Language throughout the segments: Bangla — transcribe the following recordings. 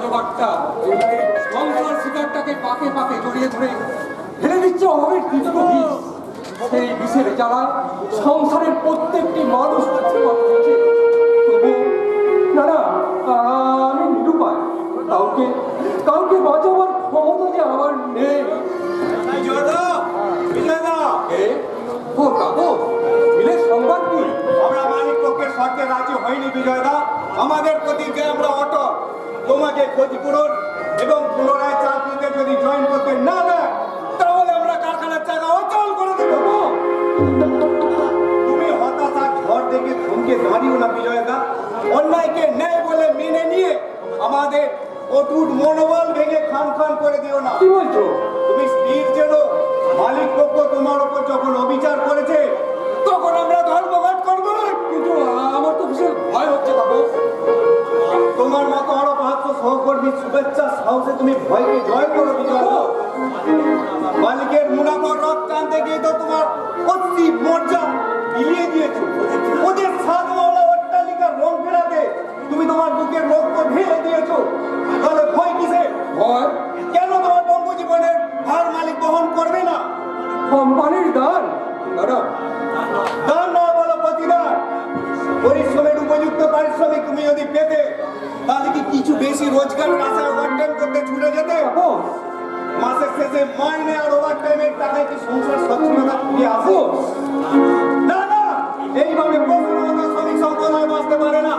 জোগাড়টা সংসার শিকারটাকে পাকে পাকে জড়িয়ে ধরে ফেলে দিচ্ছে অভাবের তীব্র বিষ। সেই বিষের জ্বালায় সংসারের প্রত্যেকটি মানুষ হচ্ছে। তবু না না, আমি নিরুপায়। কাউকে কাউকে বাঁচাবার ক্ষমতা যে আমার নেই। মিলের সংবাদ কি? আমরা মালিক পক্ষের শর্তে রাজি হয়নি বিজয়দা। আমাদের প্রতিজ্ঞা আমরা অটল। তোমাকে ক্ষতিপূরণ এবং পুনরায় চাকরিতে যদি জয়েন করতে না দেয় তাহলে আমরা কারখানার চাকা অচল করে দেব। তুমি হতাশার ঝড় দেখে থমকে দাঁড়িও না বিজয়দা। অন্যায়কে ন্যায় বলে মেনে নিয়ে আমাদের অটুট মনোবল ভেঙে খান খান করে দিও না। কি বলছো? তুমি স্থির যেন মালিক পক্ষ তোমার উপর যখন অবিচার করেছে তখন আমরা ধর্মঘট করবো। কিন্তু আমার তো ভীষণ ভয় হচ্ছে। বাবু, তোমার মতো আরো 500 সহকর্মীর শুভেচ্ছা সাহসে তুমি ভয়কে জয় করো বিজয়। মালিকের মুনাফার রথ টানতে গিয়ে তো তোমার অতি মর্যাদা মিলিয়ে দিয়েছো। ওদের সাতওয়ালা অট্টালিকার রং ফেরাতে তুমি তোমার বুকের রক্ত ঢেলে দিয়েছো। তাহলে ভয় কিসে? ভয় কেন তোমার বঙ্গ জীবনের ভার মালিক বহন করবে না? কোম্পানির দান। দাদা, দান নয় বলো প্রতিদান। পরিশ্রমের উপযুক্ত পারিশ্রমিক তুমি যদি পেতে তাহলে কি কিছু বেশি রোজগারের আশায় ওভারটাইম করতে ছুটে যেতে? মাসের শেষে মাইনে আর ওভারটাইমের টাকায় কি সংসার সচ্ছলতা ফিরে আসো? না না, এইভাবে প্রফুল্ল শ্রমিক সম্প্রদায় বাঁচতে পারে না।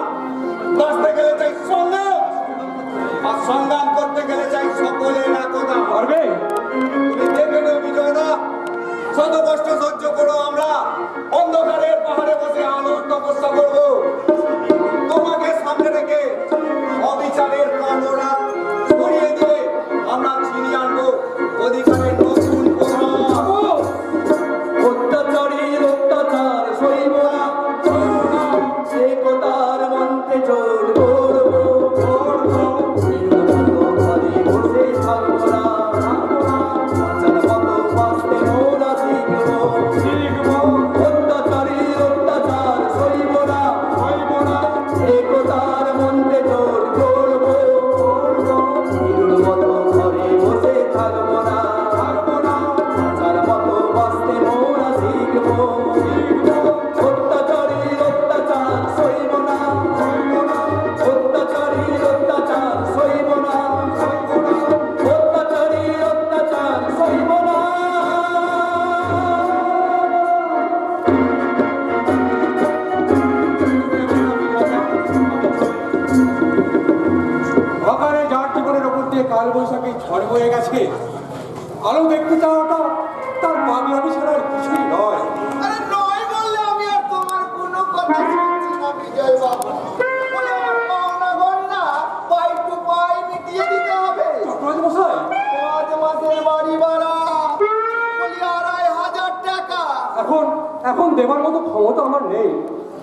বাঁচতে গেলে চাই সংগ্রাম, আর সংগ্রাম করতে গেলে চাই সকলের একতা। পারবে? তুমি দেখে নেও বিজয়দা, শত কষ্ট সহ্য করো। আমরা অন্ধকারের পাহাড়ে বসে আলোর তপস্যা করবো। তোমাকে সামনে রেখে অবিচারের কামনা ছড়িয়ে দিয়ে আমরা ছিনিয়ে আনবো অধিকারের নতুন অত্যাচারীর অত্যাচার সইব না, সে কথার মন্ত্রে জোর করবো। ঘরে বসে থাকবো না, বাঁচার মতো বাঁচতে মোরা শিখবো। অত্যাচারীর অত্যাচার সইব না, সে কথার মন্ত্রে জোর করবো। মতো ঘরে বসে থাকবো না, বাঁচার মতো বাঁচতে মোরা শিখবো। অত্যাচারীর অত্যাচার সইব না, অত্যাচারীর অত্যাচার সইব না, অত্যাচারীর অত্যাচার সইব না। সকালে যার জীবনের ওপর দিয়ে কাল বৈশাখী ঝড় বয়ে গেছে, আলো দেখতে চাওয়াটা তার পাগলামি ছাড়া আর কিছুই নয়। আরে নয় বললে আমি আর তোমার কোনো কথা শুনছি না বিজয় বাবু। বলে আমার পাওনা গন্না পাই টু পাই মিটিয়ে দিতে হবে। চট্টরাজ মশাই, 5 মাসের বাড়ি ভাড়া বলি 2,500 টাকা। এখন এখন দেবার মতো ক্ষমতা আমার নেই।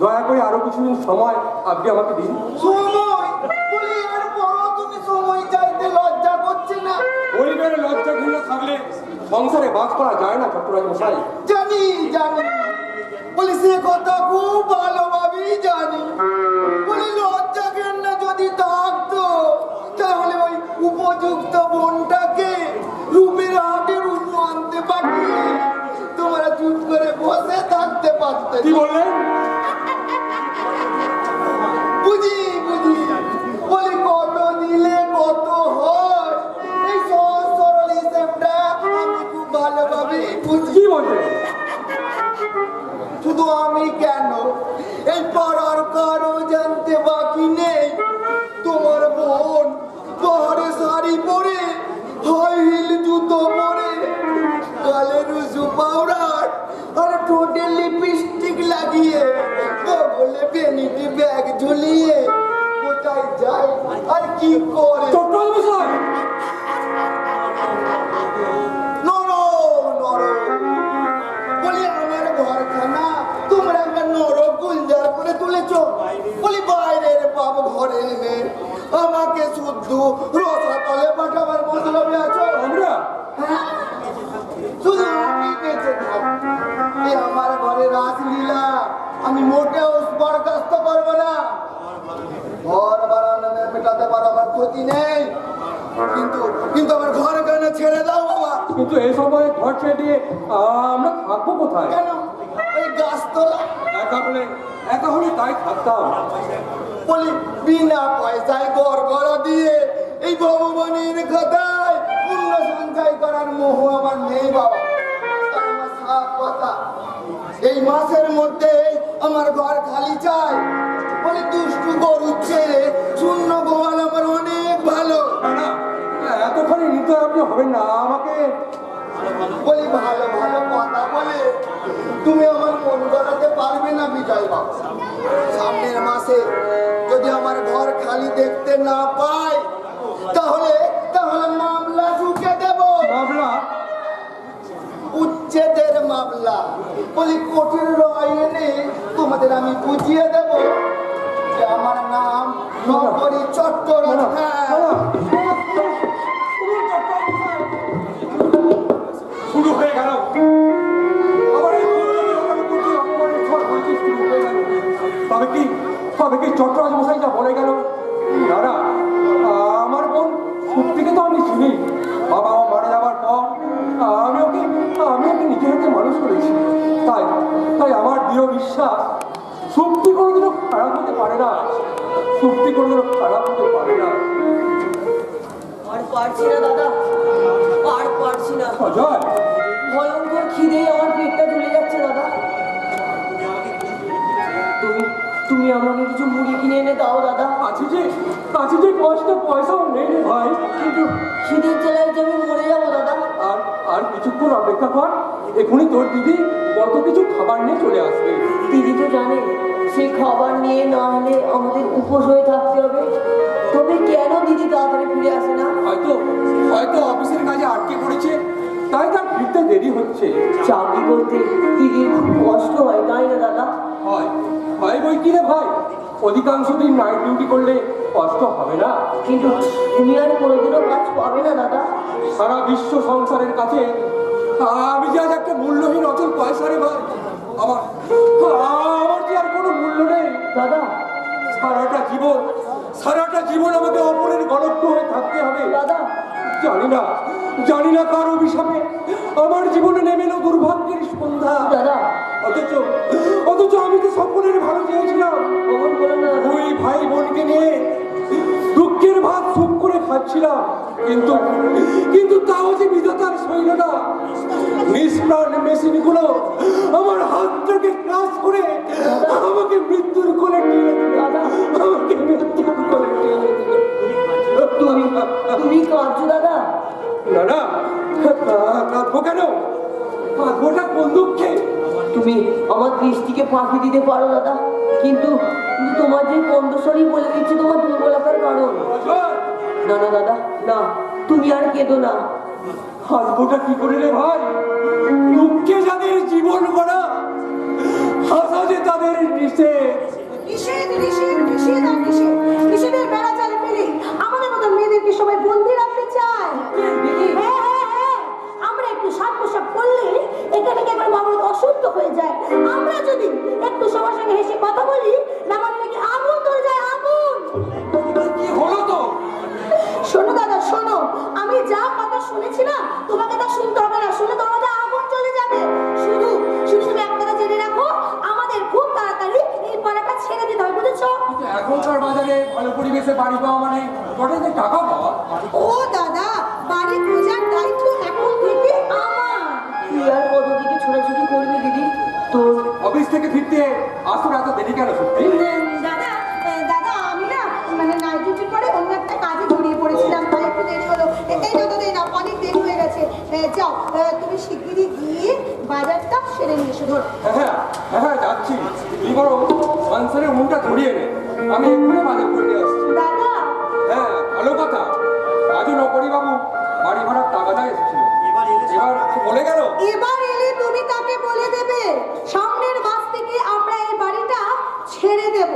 দয়া করে আরো কিছুদিন সময় আপনি আমাকে দিন। সময় বলি এর বড় তুমি সময় চাইতে লজ্জা করছে না? পরিবারে লজ্জা ঘৃণ থাকলে সংসারে বাস করা যায় না চট্টরাজ মশাই। জানি জানি, বলি সে কথা খুব ভালোভাবেই জানি। বলি লজ্জা ঘেন্না যদি থাকতো তাহলে ওই উপযুক্ত বোনটাকে রূপের হাটে রূপ আনতে পাঠিয়ে তোমরা চুপ করে বসে থাকতে পারতে। কি বললেন? বুঝি বুঝি, বলি কত দিলে কত হয় এই সহজ সরল হিসেবটা আমি খুব ভালোভাবে বুঝি। কি বললেন? শুধু আমি কেন, এই পাড়ার কারো জানতে বাকি নেই তোমার বোন পাহাড়ে শাড়ি পরে হাই হিল জুতো পরে গালে রুজু পাউডার আর ঠোঁটে লিপস্টিক লাগিয়ে বলে বেনিটি ব্যাগ ঝুলিয়ে কোথায় যায় আর কি করে। চট্টরাজ মশাই, নরো নরো, বলি আমার ঘরখানা তোমরা একটা নরক গুলজার করে তুলেছো। বলি বাইরের পাপ ঘরে এনে আমাকে শুদ্ধ রসাতলে পাঠাবার মতলবে আছো। আমরা হ্যাঁ? শুধু আমি বেঁচে থাকবো, এ আমার ঘরে রাসলীলা আমি মোটেও বরখাস্ত করবো না। ঘর ভাড়া নেমে মেটাতে পারো আমার পদ্ধতি নেই, কিন্তু কিন্তু আমার ঘর কেন ছেড়ে দাও বাবা? কিন্তু এই সময় ঘর ছেড়ে দিয়ে আমরা থাকবো কোথায়? কেন ওই গাছতলা? একা হলে তাই থাকতাম। বলি বিনা পয়সায় গড় দিয়ে এই ভগবানের কথায় পুণ্য সঞ্চয় করার মোহ আমার নেই বাবা। আমার সাফ কথা, এই মাসের মধ্যে আমার ঘর খালি চাই। বলি দুষ্টু গরু ছেড়ে শূন্য গোয়াল আমার অনেক ভালো। না, এতখানি নিতে আপনি হবেন না আমাকে। বলি ভালো ভালো কথা বলে তুমি আমার মন গড়াতে পারবে না বিজয় বাবা। সামনের মাসে যদি আমার ঘর খালি দেখতে না পাই, তাহলে তাহলে মামলা ঢুকে দেব। মামলা? উচ্ছেদের মামলা। বলি কোর্টের রায় এনে তোমাদের আমি বুঝিয়ে দেব যে আমার নাম নগরী চট্টরাজ। শুরু হয়ে গেল আবার এই অপমানের ঝড় বইতে শুরু হয়ে গেল। তবে কি চট্টরাজ মশাই যা বলে গেল? দাদা, আমার বোন সত্যিকে তো আমি চিনি। বাবা মা মারা যাওয়ার পর আমি ওকে নিজের হাতে মানুষ করেছি। তাই আমার দৃঢ় বিশ্বাস সত্যি কোনোদিনও খারাপ হতে পারে না। সত্যি কোনোদিনও খারাপ হতে পারে না। আর পারছি না দাদা, আর পারছি না। অজয়, ভয়ঙ্কর খিদে আমার পেটটা জ্বলে যাচ্ছে দাদা। তুমি আমাকে কিছু মুড়ি কিনে এনে দাও দাদা। আছে যে 5টা পয়সাও নেই রে ভাই। কিন্তু খিদের জ্বালায় যে আমি মরে যাবো দাদা। আর কিছুক্ষণ অপেক্ষা কর, এখনই তোর দিদি কত কিছু খাবার নিয়ে চলে আসবে। দিদি তো জানে সেই খাবার নিয়ে না হলে আমাদের উপোস হয়ে থাকতে হবে। তবে কেন দিদি তাড়াতাড়ি ফিরে আসে না? হয়তো অফিসের কাজে আটকে পড়েছে, তাই তার ফিরতে দেরি হচ্ছে। চাকরি করতে দিদির খুব কষ্ট হয়, তাই না দাদা? হয় বই কি রে ভাই, অধিকাংশ দিন নাইট ডিউটি করলে কষ্ট হবে না। কিন্তু তুমি আর কোনোদিনও কাজ পাবে না দাদা। সারা বিশ্ব সংসারের কাছে আমি যে আজ একটা মূল্যহীন অচল পয়সা রে ভাই। আমার যে আর কোনো মূল্য নেই দাদা। সারাটা জীবন আমাকে অপরের গণজ্ঞ হয়ে থাকতে হবে। দাদা, জানি না কার অভিশাপে আমার জীবনে নেমে এলো দুর্ভাগ্যের সন্ধ্যা। দাদা, অথচ আমি তো সকলের ভালো চেয়েছিলাম। কখন বলেন না দাদা? দুই ভাই বোনকে নিয়ে দুঃখের ভাত সুখ করে খাচ্ছিলাম, কিন্তু তাও যে বিধাতার সইল না। নিষ্প্রাণ মেশিনগুলো আমার হাতটাকে ক্রাশ করে আমাকে মৃত্যুর কোলে টেনে দিল। তুমি কাঁদছো দাদা? না, কাঁদবো কেন? কাঁদবোটা কোন দুঃখে? তুমি আমার দৃষ্টিকে ফাঁকি দিতে পারো দাদা, কিন্তু তোমার যে কণ্ঠস্বরই বলে দিচ্ছে তোমার দুর্বলতার কারণ। না দাদা, না, তুমি আর কেঁদো না। হাসবোটা কি করে রে ভাই? দুঃখে যাদের জীবন গড়া, হাসা যে তাদের নিষেধের বেড়া চালে ফেলে আমাদের মতো মেয়েদেরকে সবাই বন্দি রাখতে চায়। হ্যাঁ, আমরা একটু সাত পোশাক পরলে এটা থেকে একবার মামলা অশুদ্ধ হয়ে যায়। আমরা যদি একটু সবার সঙ্গে হেসে কথা বলি, আমাদের নাকি আগুন ধরে যায়, আগুন। কি হলো তো? শোনো দাদা, শোনো, আমি যা কথা শুনেছি না, তোমাকে তা শুনতে হবে না। শুনে তোমার মধ্যে আগুন চলে যাবে। শুধু তুমি একটা কথা জেনে রাখো, আমাদের খুব তাড়াতাড়ি এই পাড়াটা ছেড়ে দিতে হবে, বুঝেছো? এখনকার বাজারে ভালো পরিবেশে বাড়ি পাওয়া মানে গোটাতে টাকা পাওয়া। ও দাদা, বাড়ি খোঁজার দায়িত্ব এখন থেকে আমার। তুই আর কতদিকে ছোটাছুটি করবি দিদি? তোর অফিস থেকে ফিরতে আসলে এত দেরি কেন সত্যি? দাদা, আমি না মানে নাইট ডিউটির পরে অন্য একটা কাজে জড়িয়ে পড়েছিলাম, তাই একটু দেরি হলো। এই না অনেক দেরি হয়ে গেছে। যাও, তুমি শিগগিরই গিয়ে বাজারটা সেরে নিয়ে এসো। ধর। হ্যাঁ, যাচ্ছি। তুই বড় সংসারের মনটা ধরিয়ে নে, আমি এক্ষুনি বাজার করে নিয়ে আসছি। দাদা, হ্যাঁ, ভালো কথা। আজও নকরি বাবু বাড়ি ভাড়ার টাকাটা এসেছিল, এবার বলে গেল। এবার এলে তুমি তাকে বলে দেবে সামনের মাস থেকে আমরা এই বাড়িটা ছেড়ে দেব।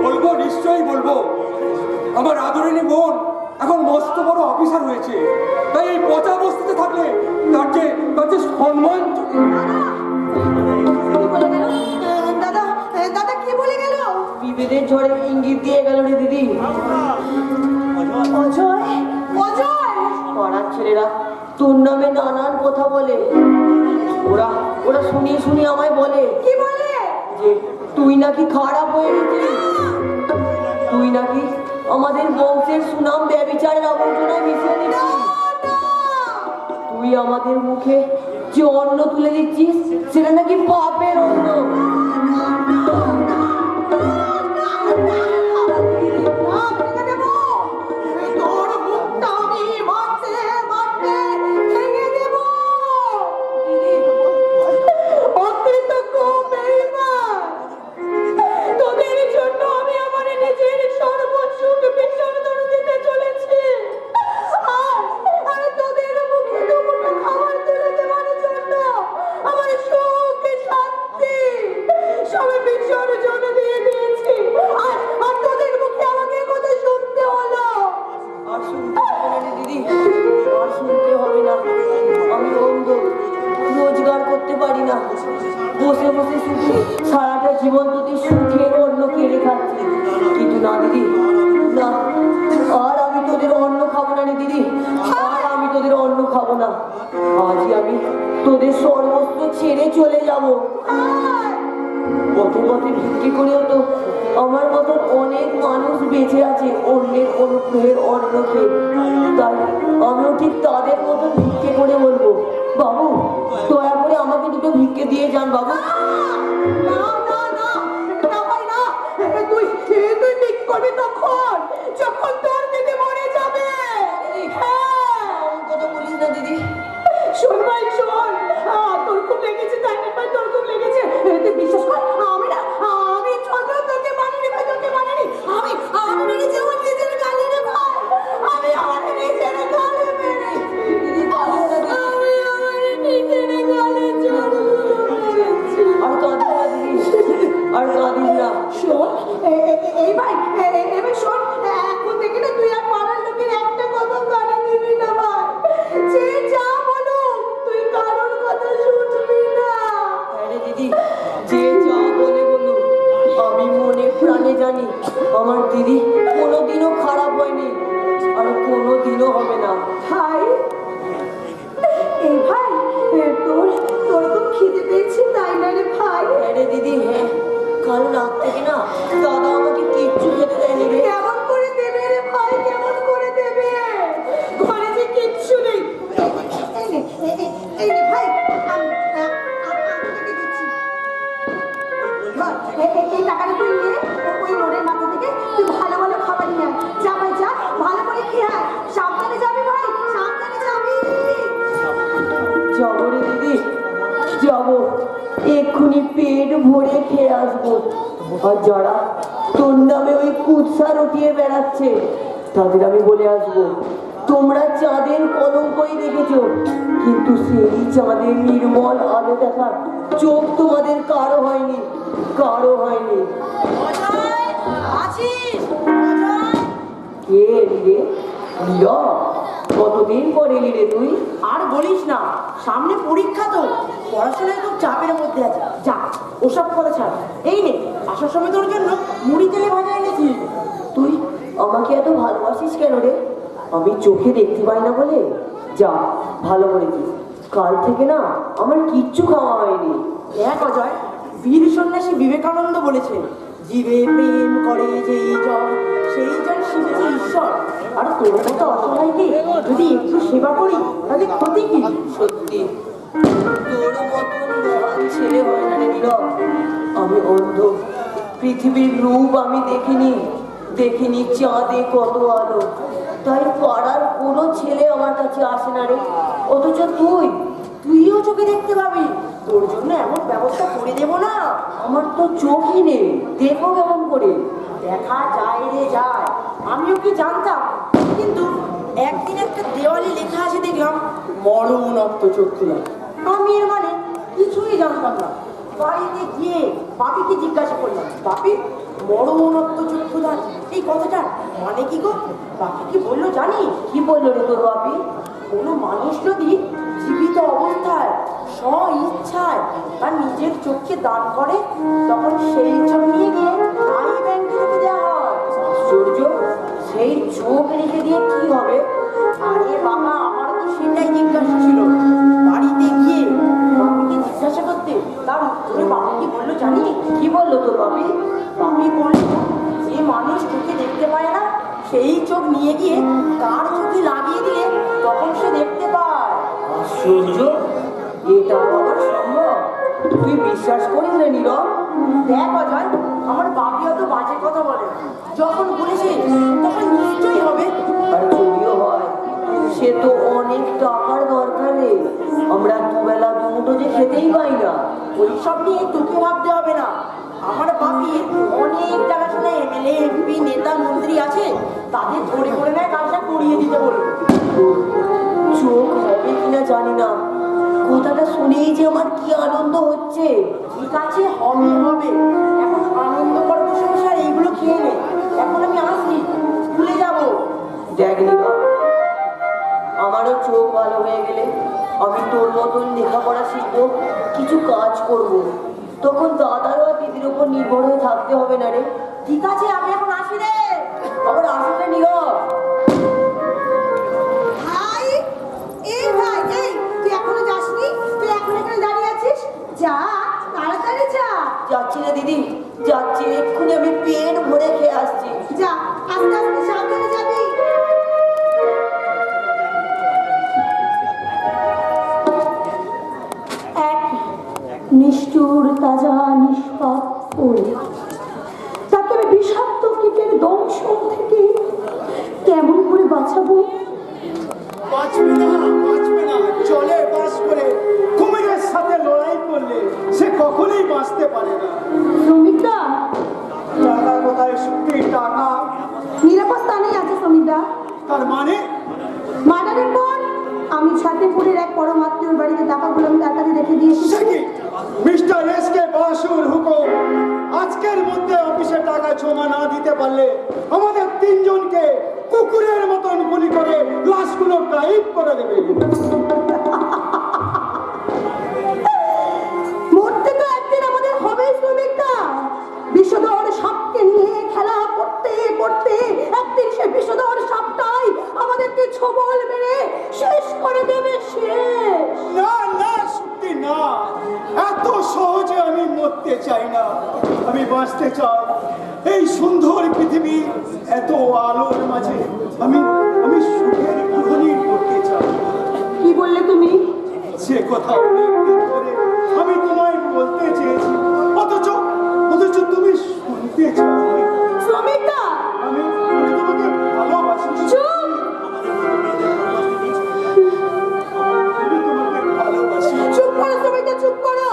বলবো, নিশ্চয়ই বলবো। আমার আদরিনী বোন এখন মস্ত বড় অফিসার হয়েছে, তাই এই পচা বস্তিতে থাকলে তার যে সম্মান। দাদা কি বলে গেল? বিভেদের ঝড়ে ইঙ্গিত দিয়ে গেল রে দিদি। ছেলেরা তোর নামে নানান কথা বলে। ওরা ওরা শুনিয়ে শুনিয়ে আমায় বলে কি বলে? যে তুই নাকি খারাপ হয়ে গেছিস, তুই নাকি আমাদের বংশের সুনাম ব্যভিচারের আবর্জনায় মিশিয়ে দিচ্ছিস, তুই আমাদের মুখে যে অন্ন তুলে দিচ্ছিস সেটা নাকি পাপের অন্ন। তোর মুখটা আমি মারতে মারতে ভেঙে দেব। অকৃতজ্ঞ বেঈমান, তোদের জন্য আমি আমার নিজের সর্বসুখ বিসর্জন দিতে চলেছি। আর তোদের মুখে দুমুঠো খাবার তুলে দেওয়ার জন্য আমার সুখ শান্তি সব বিসর্জন দিয়ে দিয়েছি। আর তোদের মুখে আমাকে কথা শুনতে হলো। আর শুনতে হবে না রে দিদি, আর শুনতে হবে না। আমি অন্ধ, রোজগার করতে পারি না, বসে বসে শুধু সারাটা জীবন যদি সুখের অন্ন কেড়ে খাচ্ছি। কিন্তু না দিদি, না, আর আমি তোদের অন্ন খাবো না রে দিদি, আর আমি তোদের অন্ন খাবো না। আজই আমি তোদের সর্বস্ব ছেড়ে চলে যাবো। পথে পথে ভিক্ষে করেও তো আমার মতন অনেক মানুষ বেঁচে আছে অন্যের অনুগ্রহের অন্ন খেয়ে। তাই আমিও ঠিক তাদের মতন ভিক্ষে করে বলবো, বাবু দয়া করে আমাকে দুটো ভিক্ষে দিয়ে যান বাবু। না না না, এটা হয় না। তুই ঠিক করবি তখন যখন তোর দিদি মরে যাবে। হ্যাঁ, এমন কথা বলিস না দিদি। শোন ভাই শোন, তোর খুব লেগেছে তাই না ভাই, তোর খুব লেগেছে। তুই বিশ্বাস কর, আমি চন্দ্র তোকে মানিনি ভাই, তোকে মানিনি। আমি মেরেছি আমার নিজের গালে রে ভাই, আমি আমার নিজের গালে মেরেছি। আমি আমার নিজের গালে চড়গুলো মেরেছি। আর কাঁদিস না দিদি, আর কাঁদিস না। শোন এই ভাই, এবার শোন, এখন থেকে না তুই আর পাড়ার লোকের একটা কথা কানে দিবি না ভাই। যে যা বলুক তুই কারোর কথা শুনবি না। আরে দিদি, যে যা বলে বলুন, আমি মনে প্রাণে জানি আমার দিদি কোনোদিনও খারাপ হয়নি, আর কোনোদিনও হবে না। ভাই, এই ভাই, তোর খুব খিদে পেয়েছে তাই না রে ভাই? আরে দিদি, হ্যাঁ, কাল রাত থেকে না দাদা আমাকে কিচ্ছু খেতে দেয়নি রে। কেমন করে দেবে রে ভাই, কেমন করে দেবে? ঘরে যে কিচ্ছু নেই। এই নে ভাই, আমি তোকে দিচ্ছি। এই টাকাটা তুই নিয়ে ওই রোডের মাথা থেকে তুই ভালো ভালো খাবার নিয়ে আয়। যা ভাই যা, ভালো করে খেয়ে আয়। সাবধানে যাবি ভাই, সাবধানে যাবি। যাবো রে দিদি, যাবো, এক্ষুনি পেট ভরে খেয়ে আসবো। আর যারা তোর নামে ওই কুৎসা রটিয়ে বেড়াচ্ছে তাদের আমি বলে আসবো, তোমরা চাঁদের কলঙ্কই দেখেছো, কিন্তু সেই চাঁদের নির্মল আলো দেখার চোখ তোমাদের কারো হয়নি, কারো হয়নি। কে এলি রে? নীরব, কতদিন পর এলি রে তুই? আর বলিস না, সামনে পরীক্ষা তো, পড়াশোনায় খুব চাপের মধ্যে আছে। যা, ওসব কথা ছাড়। এই নে, আসার সময় তোর জন্য মুড়ি তেলে ভাজা এনেছি। তুই আমাকে এত ভালোবাসিস কেন রে? আমি চোখে দেখতে পাই না বলে? যা, ভালো করেছিস। কাল থেকে না আমার কিচ্ছু খাওয়া হয়নি। দেখ অজয়, বীর সন্ন্যাসী বিবেকানন্দ বলেছে, জীবে প্রেম করে যেই জন সেই জন শিবেছে ঈশ্বর। আর তোর মতো অসহায়কে যদি একটু সেবা করি তাহলে ক্ষতি কি? সত্যি তোর মতন মহান ছেলে হয় না রে নীরব। আমি অন্ধ, পৃথিবীর রূপ আমি দেখিনি চাঁদে কত আলো, তাই পাড়ার কোনো ছেলে আমার কাছে আসে না রে। অথচ তুইও চোখে দেখতে পাবি, তোর জন্য এমন ব্যবস্থা করে দেবো না। আমার তো চোখই নেই, দেখো কেমন করে? দেখা যায় রে যায়, আমিও কি জানতাম, কিন্তু একদিন একটা দেওয়ালে লেখা আছে দেখলাম, মরণাত্ম চক্ষুদান। আমি এর মানে কিছুই জানতাম না। বাড়িতে গিয়ে বাপিকে জিজ্ঞাসা করলাম, বাপি মরণাত্ম চক্ষুদান এই কথাটার মানে কি গো? বাপি কি বললো জানি? কি বললো রে তোর বাপি? কোনো মানুষ যদি জীবিত অবস্থায় স্ব ইচ্ছায় তার নিজের চোখকে দান করে, তখন সেই চোখ নিয়ে গিয়ে আই ব্যাংকে রেখে দেওয়া হয়। আশ্চর্য, সেই চোখ রেখে দিয়ে কি হবে? আরে বাবা, আমার তো সেটাই জিজ্ঞাসা ছিল। বাড়িতে গিয়ে বাপিকে জিজ্ঞাসা করতে তার উত্তরে বাপি কি বললো জানি? কি বললো তোর বাপি? বাপি বলল, যে মানুষ চোখে দেখতে পায় না সেই চোখ নিয়ে গিয়ে তার চোখে লাগিয়ে দিলে তখন সে দেখতে পায়। আশ্চর্য, এটাও আবার সম্ভব? তুই বিশ্বাস করিস রে নীরব? দেখ অজয়, আমার বাপি অত বাজে কথা বলে না। যখন বলেছে তখন নিশ্চয়ই হবে। আর যদিও হয়, সে তো অনেক টাকার দরকার রে। আমরা দুবেলা দুমুঠো যে খেতেই পাই না। ওইসব নিয়ে তোকে ভাবতে হবে না। আমার বাপির অনেক জানাশোনা এমএলএ এমপি নেতা মন্ত্রী আছে, তাদের ধরে করে নেয় কাজটা করিয়ে দিতে বলবো। চোখ হবে কিনা জানি না, কথাটা শুনেই যে আমার কি আনন্দ হচ্ছে। ঠিক আছে, হবে হবে। এখন আনন্দ কর, বসে বসে আর এইগুলো খেয়ে নে। এখন আমি আসি, স্কুলে যাবো। দেখ নীরব, আমারও চোখ ভালো হয়ে গেলে আমি তোর মতন লেখাপড়া শিখবো, কিছু কাজ করব। তখন দাদারও আর দিদির উপর নির্ভর হয়ে থাকতে হবে না রে। ঠিক আছে, আমি এখন আসি রে। আবার আসিস না নীরব। ভাই, এই ভাই, এই তুই এখনো যাসনি? তুই এখন এখানে দাঁড়িয়ে আছিস? যা, তাড়াতাড়ি যা। যাচ্ছি রে দিদি, যাচ্ছি। এক্ষুনি আমি পেট ভরে খেয়ে আসছি। যা, আস্তে আস্তে সাবধানে যাবি। এক নিষ্ঠুর তাজা নিষ্পাপ ফুল, তাকে আমি বিষাক্ত কীটের দংশন থেকে কেমন করে বাঁচাবো? বাঁচবে না, বাঁচবে না। জলে বাস করে কুমিরের সাথে লড়াই করলে সে কখনোই বাঁচতে পারে না। শ্রমিকদা, টাকা কোথায়? সত্যি টাকা? নিরাপদ স্থানেই আছে শ্রমিকদা। তার মানে মার্ডারের পর আমি ছাতেপুরের এক পরম আত্মীয়র বাড়িতে টাকাগুলো আমি তার কাছে রেখে দিয়েছি। সে কি? মিস্টার এস কে বাসুর হুকুম, আজকের মধ্যে অফিসে টাকা জমা না দিতে পারলে আমাদের তিনজনকে কুকুরের মতন গুলি করে লাশগুলো টাইপ করে দেবে। মরতে তো একদিন আমাদের হবেই শ্রমিকদা। বিষধর সাপকে নিয়ে খেলা করতে করতে একদিন সে বিষধর সাপটাই আমাদেরকে ছোবল মেরে শেষ করে দেবে। শেষ না না, সত্যি না। এত সহজে আমি মরতে চাই না। আমি বাঁচতে চাই এই সুন্দর পৃথিবী, এত আলোর মাঝে। আমি আমি সুখের গৃহিণী করতে চাই। কি বললে তুমি? সে কথা অনেকদিন ধরে আমি তোমায় বলতে চেয়েছি, অথচ অথচ তুমি শুনতে চাও না। শ্রমিকদা, আমি আমি তোমাকে ভালোবাসি। চুপ! আমি তোমাকে ভালোবাসি। চুপ করো শ্রমিকদা, চুপ করো।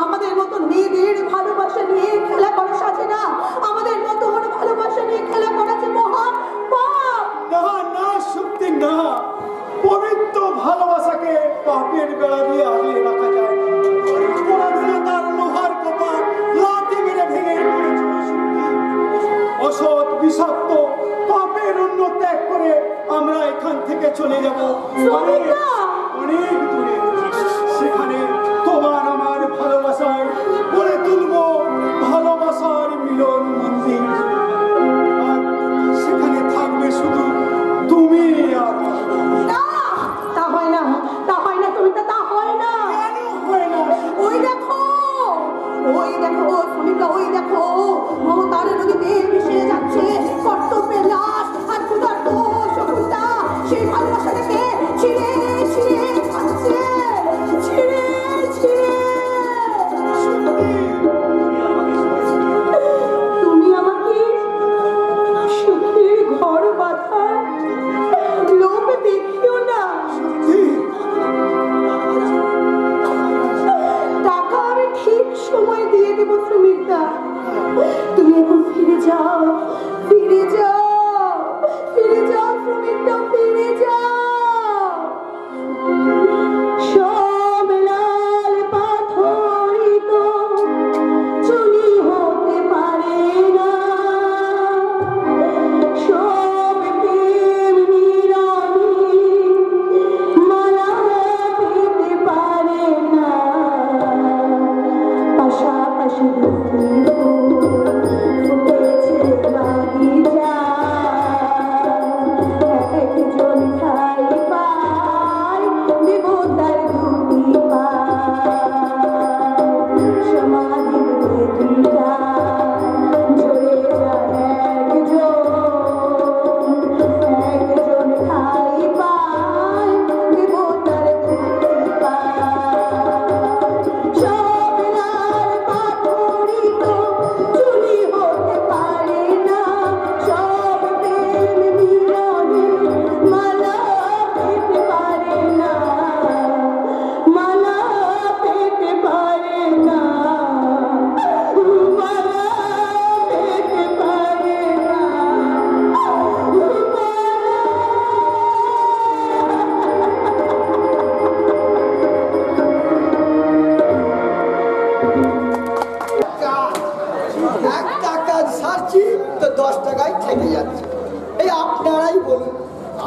আমাদের মতন মেয়েদের ভালোবাসা নিয়ে খেলা করা সাজে না। আমাদের মতন ভালোবাসা নিয়ে খেলা করা যে মহা পাপ। না না, সত্যি না। পবিত্র ভালোবাসাকে পাপের বেড়া দিয়ে আগলে রাখা যায় না। পরাধীনতার লোহার কপাট লাথি মেরে ভেঙে পড়েছিল সত্যি। অসৎ বিষাক্ত পাপের অন্য ত্যাগ করে আমরা এখান থেকে চলে যাব অনেক অনেক দূরে। সেখানে তোমার আমার ভালোবাসায় গড়ে তুলব ভালোবাসার মিলন মন্দির। আর সেখানে থাকবে শুধু তুমি আর আমি। না, তা হয় না, তা হয় না শ্রমিকদা, তা হয় না। কেন হয় না? ওই দেখো, ওই দেখো শ্রমিকদা, ওই দেখো মমতার নদীতে মিশে যাচ্ছে কর্তব্যের লাশ আর ক্ষুধার্ত শকুনটা। সেই ভালোবাসাটাকে ছিঁড়ে ছিঁড়ে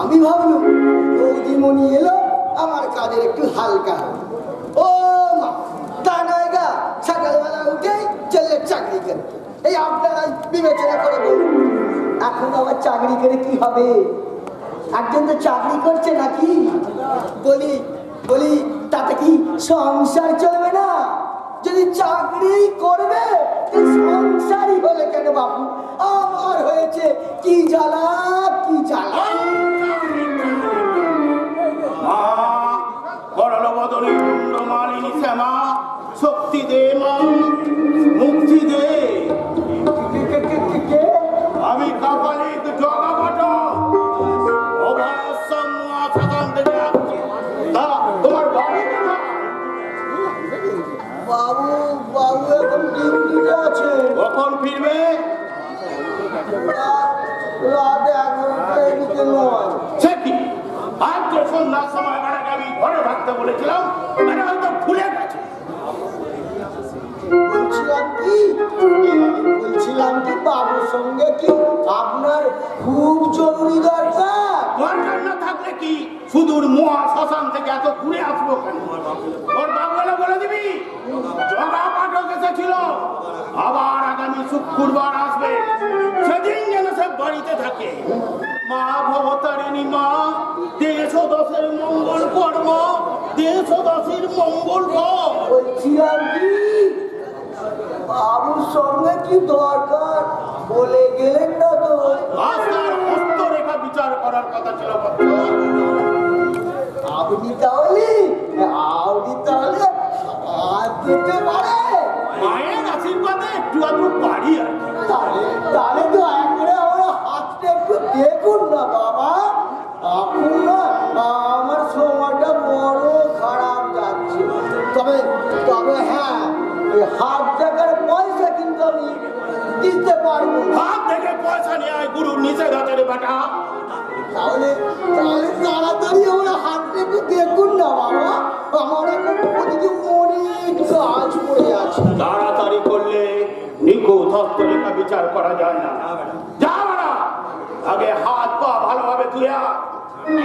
আমি ভাবলুম বৌদিমণি এলো, আমার কাজের একটু হালকা হবে। ও মা, তা নয় গা, সকালবেলা উঠেই ছেলের চাকরি করতে। এই আপনারা বিবেচনা করে বলুন, এখন আমার চাকরি করে কি হবে? একজন তো চাকরি করছে নাকি? বলি বলি তাতে কি সংসার চলবে না? যদি চাকরি করবে সংসারই হলে কেন বাবু? আমার হয়েছে কি জ্বালা, কি জ্বালা। মা করল বদনী কুণ্ড মালিনী শ্যামা, শক্তি দে মা, মুক্তি দে। আমি কাপালিক জগাবট অভয়াশ্রম সেখান থেকে আসছি। তা তোমার বাড়ি কোথায়? বাবু বাবু এখন ডিউটিতে আছে। কখন ফিরবে? রাত 11টার দিকে নয়। সে কি, আজ যে সন্ধ্যার সময় বেড়াকে আমি ঘরে থাকতে বলেছিলাম, এটা হয়তো ভুলে গেছে। বলছিলাম কি বাবুর সঙ্গে কি আপনার খুব জরুরি দরকার? দরকার না থাকলে কি সুদূর মহা শ্মশান থেকে এত ঘুরে আসবো কেন? ওর বাবুরা বলে দিবি জগা পাঠক এসেছিল, আবার আগামী শুক্রবার আসবে, সেদিন যেন সে বাড়িতে থাকে। মা ভবতারিণী মা, দেশ ও দশের মঙ্গল কর্ম, দেশ ও দশের মঙ্গল কর। বলছিলাম কি বাবুর সঙ্গে কি দরকার বলে গেলেন না তো? রাস্তার হস্তরেখা বিচার করার কথা ছিল। আপনি তাহলে হাত দিতে পারে? মায়ের আশীর্বাদে একটু আধটু পারি আর কি। তাহলে তো একবারে আমার হাতটা একটু দেখুন না বাবা। এখন না আমার সময়টা বড় খারাপ যাচ্ছে। তবে তবে হ্যাঁ, ওই হাত দেখার পয়সা কিন্তু আমি দিতে পারবো। হাত থেকে পয়সা নিয়ে আয়, গুরুর নিষেধ আছে রে বেটা। তাহলে তাহলে তাড়াতাড়ি আমার হাতটা একটু দেখুন না বাবা। আমার এখন ওদিকে অনেক কাজ পড়ে আছে। তাড়াতাড়ি করলে নিখুঁত হস্তরেখা বিচার করা যায় না। যা বাড়া, আগে হাত পা ভালোভাবে ধুয়ে আয়।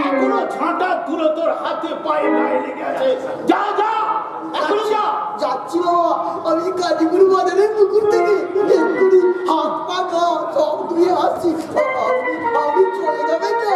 এখনো ঝাঁটা তুলো তোর হাতে পায়ে গায়ে লেগে আছে। যা যা, এখনই যা। যাচ্ছি বাবা, আমি কাজীগুরু বাজারের পুকুর থেকে এক্ষুনি হাত পা গা সব ধুয়ে আসছি। আপনি চলে যাবেন না?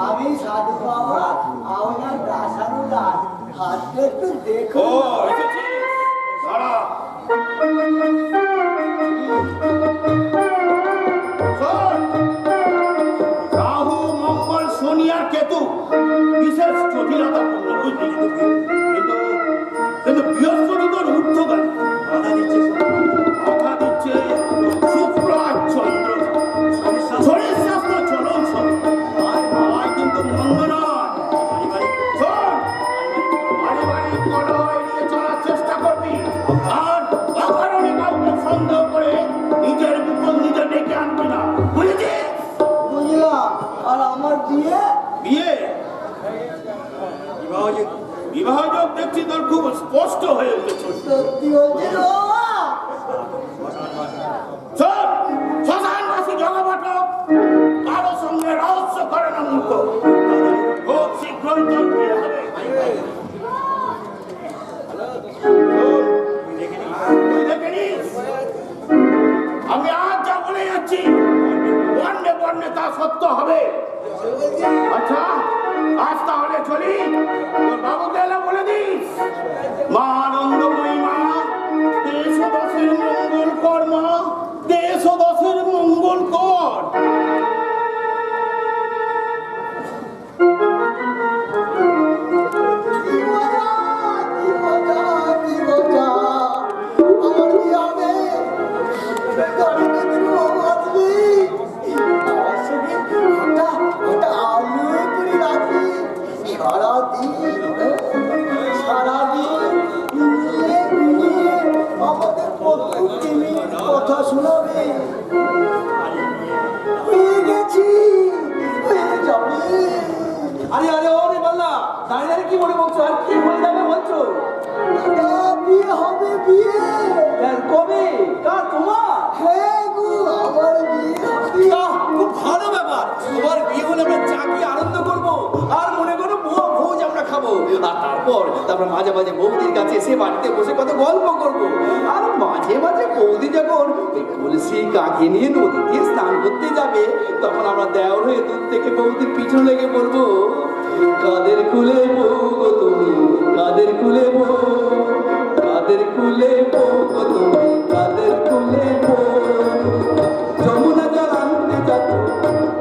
আমি সাধু বাবা, আপনার দাসানু দাস, হাতটা একটু ও দেখুন। এসেছিস? দাঁড়া। শোন, রাহু মঙ্গল শনি আর কেতু বিশেষ জটিলতাপূর্ণ, বুঝলি? কিন্তু বৃহস্পতি তোর ঊর্ধ্বগামী, বাধা দিচ্ছে শুক্র আর চন্দ্র। শরীর স্বাস্থ্য চলন সব কিন্তু মন্দ নয়। শোন, পারিবারিক কলহ এড়িয়ে চলার চেষ্টা করবি, আর অকারণে কাউকে সন্দেহ করে নিজের বিপদ নিজে ডেকে আনবি না, বুঝেছিস? বুঝলাম। আর আমার বিয়ে? বিয়ে বিবাহযোগ দেখছি তোর খুব স্পষ্ট হয়ে উঠেছে। সত্যি বলছি গো। শোন, শ্মশানবাসী জগবটক কারো সঙ্গে রহস্য করে না মূর্খ। খুব শীঘ্রই তোর বিয়ে হবে। শোন, তুই দেখে নিস, আমি আজ যা বলে যাচ্ছি বন্যে বন্যে তা সত্য হবে। আচ্ছা, আজ তাহলে চলি, তোর বাবুকে এলে বলে দিস, মা আনন্দময়ী মা, দেশ ও দশের মঙ্গল কর মা, দেশ ও দশের মঙ্গল কর। কি মজা, কি মজা, কি মজা। আমার কি হবে? গাড়িতে তুই আসবি, আমার সঙ্গে ওটা আলু করে রাখবি। সারাদিন মিলিয়ে মিলিয়ে আমাদের কত প্রেমের কথা শোনাবে। হয়ে গেছি, হয়ে যাবে। আরে আরে ওরে বাল্লা, দাঁড়িয়ে দাঁড়িয়ে কি মনে বলছো? আর কি হয়ে যাবে বলছো? দাদা, বিয়ে হবে, বিয়ে। কবে? কার? তোমার? হ্যাঁ গো, আমার বিয়ে হবে। বাহ, খুব ভালো ব্যাপার। তোমার বিয়ে হলে আমরা চাকি আনন্দ করবো, আর মনে করো ভোজ আমরা খাবো। আর তারপর মাঝে মাঝে বৌদির কাছে এসে বাড়িতে বসে কত গল্প করবো। আর মাঝে মাঝে বৌদি যখন ওই কলসি কাকে নিয়ে নদীতে স্নান করতে যাবে, তখন আমরা দেওর হয়ে দূর থেকে বৌদির পিছনে লেগে বলবো, কাদের কুলে বউ গো তুমি, কাদের কুলে বউ, কাদের কুলে বউ গো তুমি, কাদের কুলে বউ। যমুনা জল আনতে যাচ্ছ,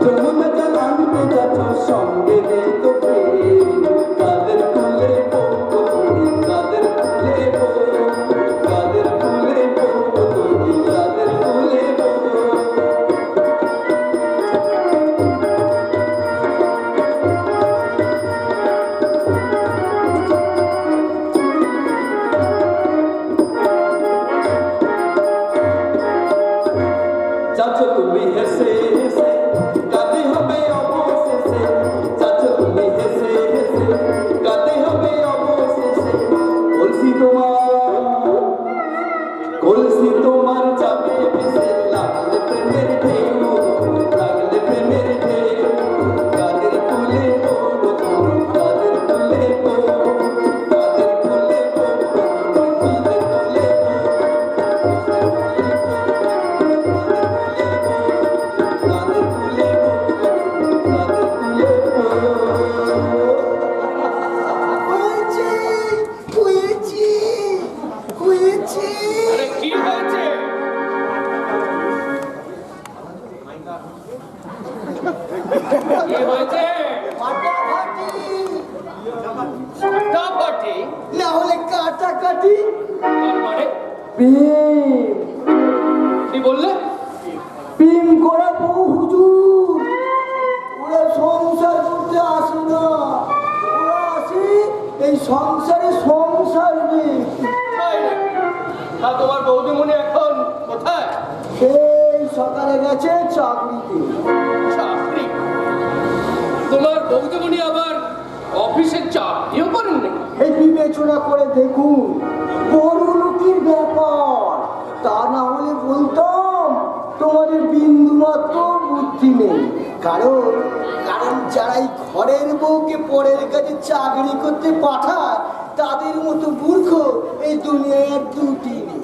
যমুনা জল আনতে যাচ্ছ, সঙ্গে নেই তো প্রেম। কাদের কুলে বউ গো তুমি, কাদের কুলে বউ, কাদের কুলে বউ গো তুমি, কাদের কুলে বউ। যাচ্ছ তুমি হেসে হেসে, কাঁদতে হবে অবশেষে। যাচ্ছ তুমি হেসে হেসে, কাঁদতে হবে অবশেষে। কলসি তোমার যাবে ভেসে, লাগলে প্রেমের ঢেউ, লাগলে প্রেমের ঢেউ। কাদের কুলে বউ গো তুমি, কাদের কুলে বউ, কাদের কুলে বউ গো তুমি, কাদের কুলে বউ। হয়েছে, হয়েছে, হয়েছে। কি হয়েছে? কি হয়েছে? ফাটাফাটি, ফাটাফাটি? না হলে কাটাকাটি। তার মানে প্রেম, কি বললে? প্রেম করা বউ হুজুর। ওরা সংসার করতে আসে না, ওরা আসে এই সংসারে সংসার নেই। তাই নাকি? তা তোমার বৌদিমণি এখন কোথায়? সেই সকালে গেছে চাকরিতে। চাকরি? তোমার বৌদিমণি আবার অফিসে চাকরিও করেন নাকি? এই বিবেচনা করে দেখুন, বড় লোকের ব্যাপার। তা না হলে বলতাম তোমাদের বিন্দু মাত্র বুদ্ধি নেই। কারণ কারণ যারাই ঘরের বউকে পরের কাছে চাকরি করতে পাঠায়, তাদের মতো মূর্খ এই দুনিয়ায় আর দুটি নেই।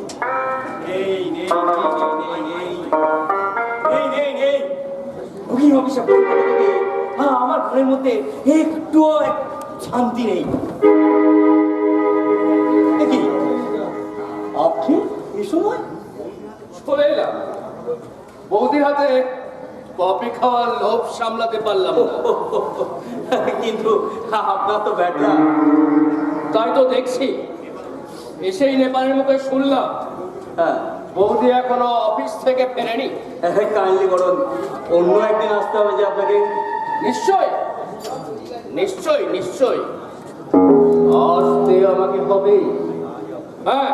ভুগির অভিশাপ করতে করতে, হ্যাঁ, আমার ঘরের মধ্যে একটুও শান্তি নেই। দেখি আপনি এই সময় চলে এলাম। বৌদির হাতে কফি খাওয়ার লোভ সামলাতে পারলাম না। কিন্তু আপনার তো ব্যাটা। তাই তো দেখছি। এসেই নেপালের মুখে শুনলাম হ্যাঁ, বৌদি এখনো অফিস থেকে ফেরেনি। কাইন্ডলি করুন, অন্য একদিন আসতে হবে যে আপনাকে। নিশ্চয় নিশ্চয় নিশ্চয় আসতে আমাকে হবে। হ্যাঁ,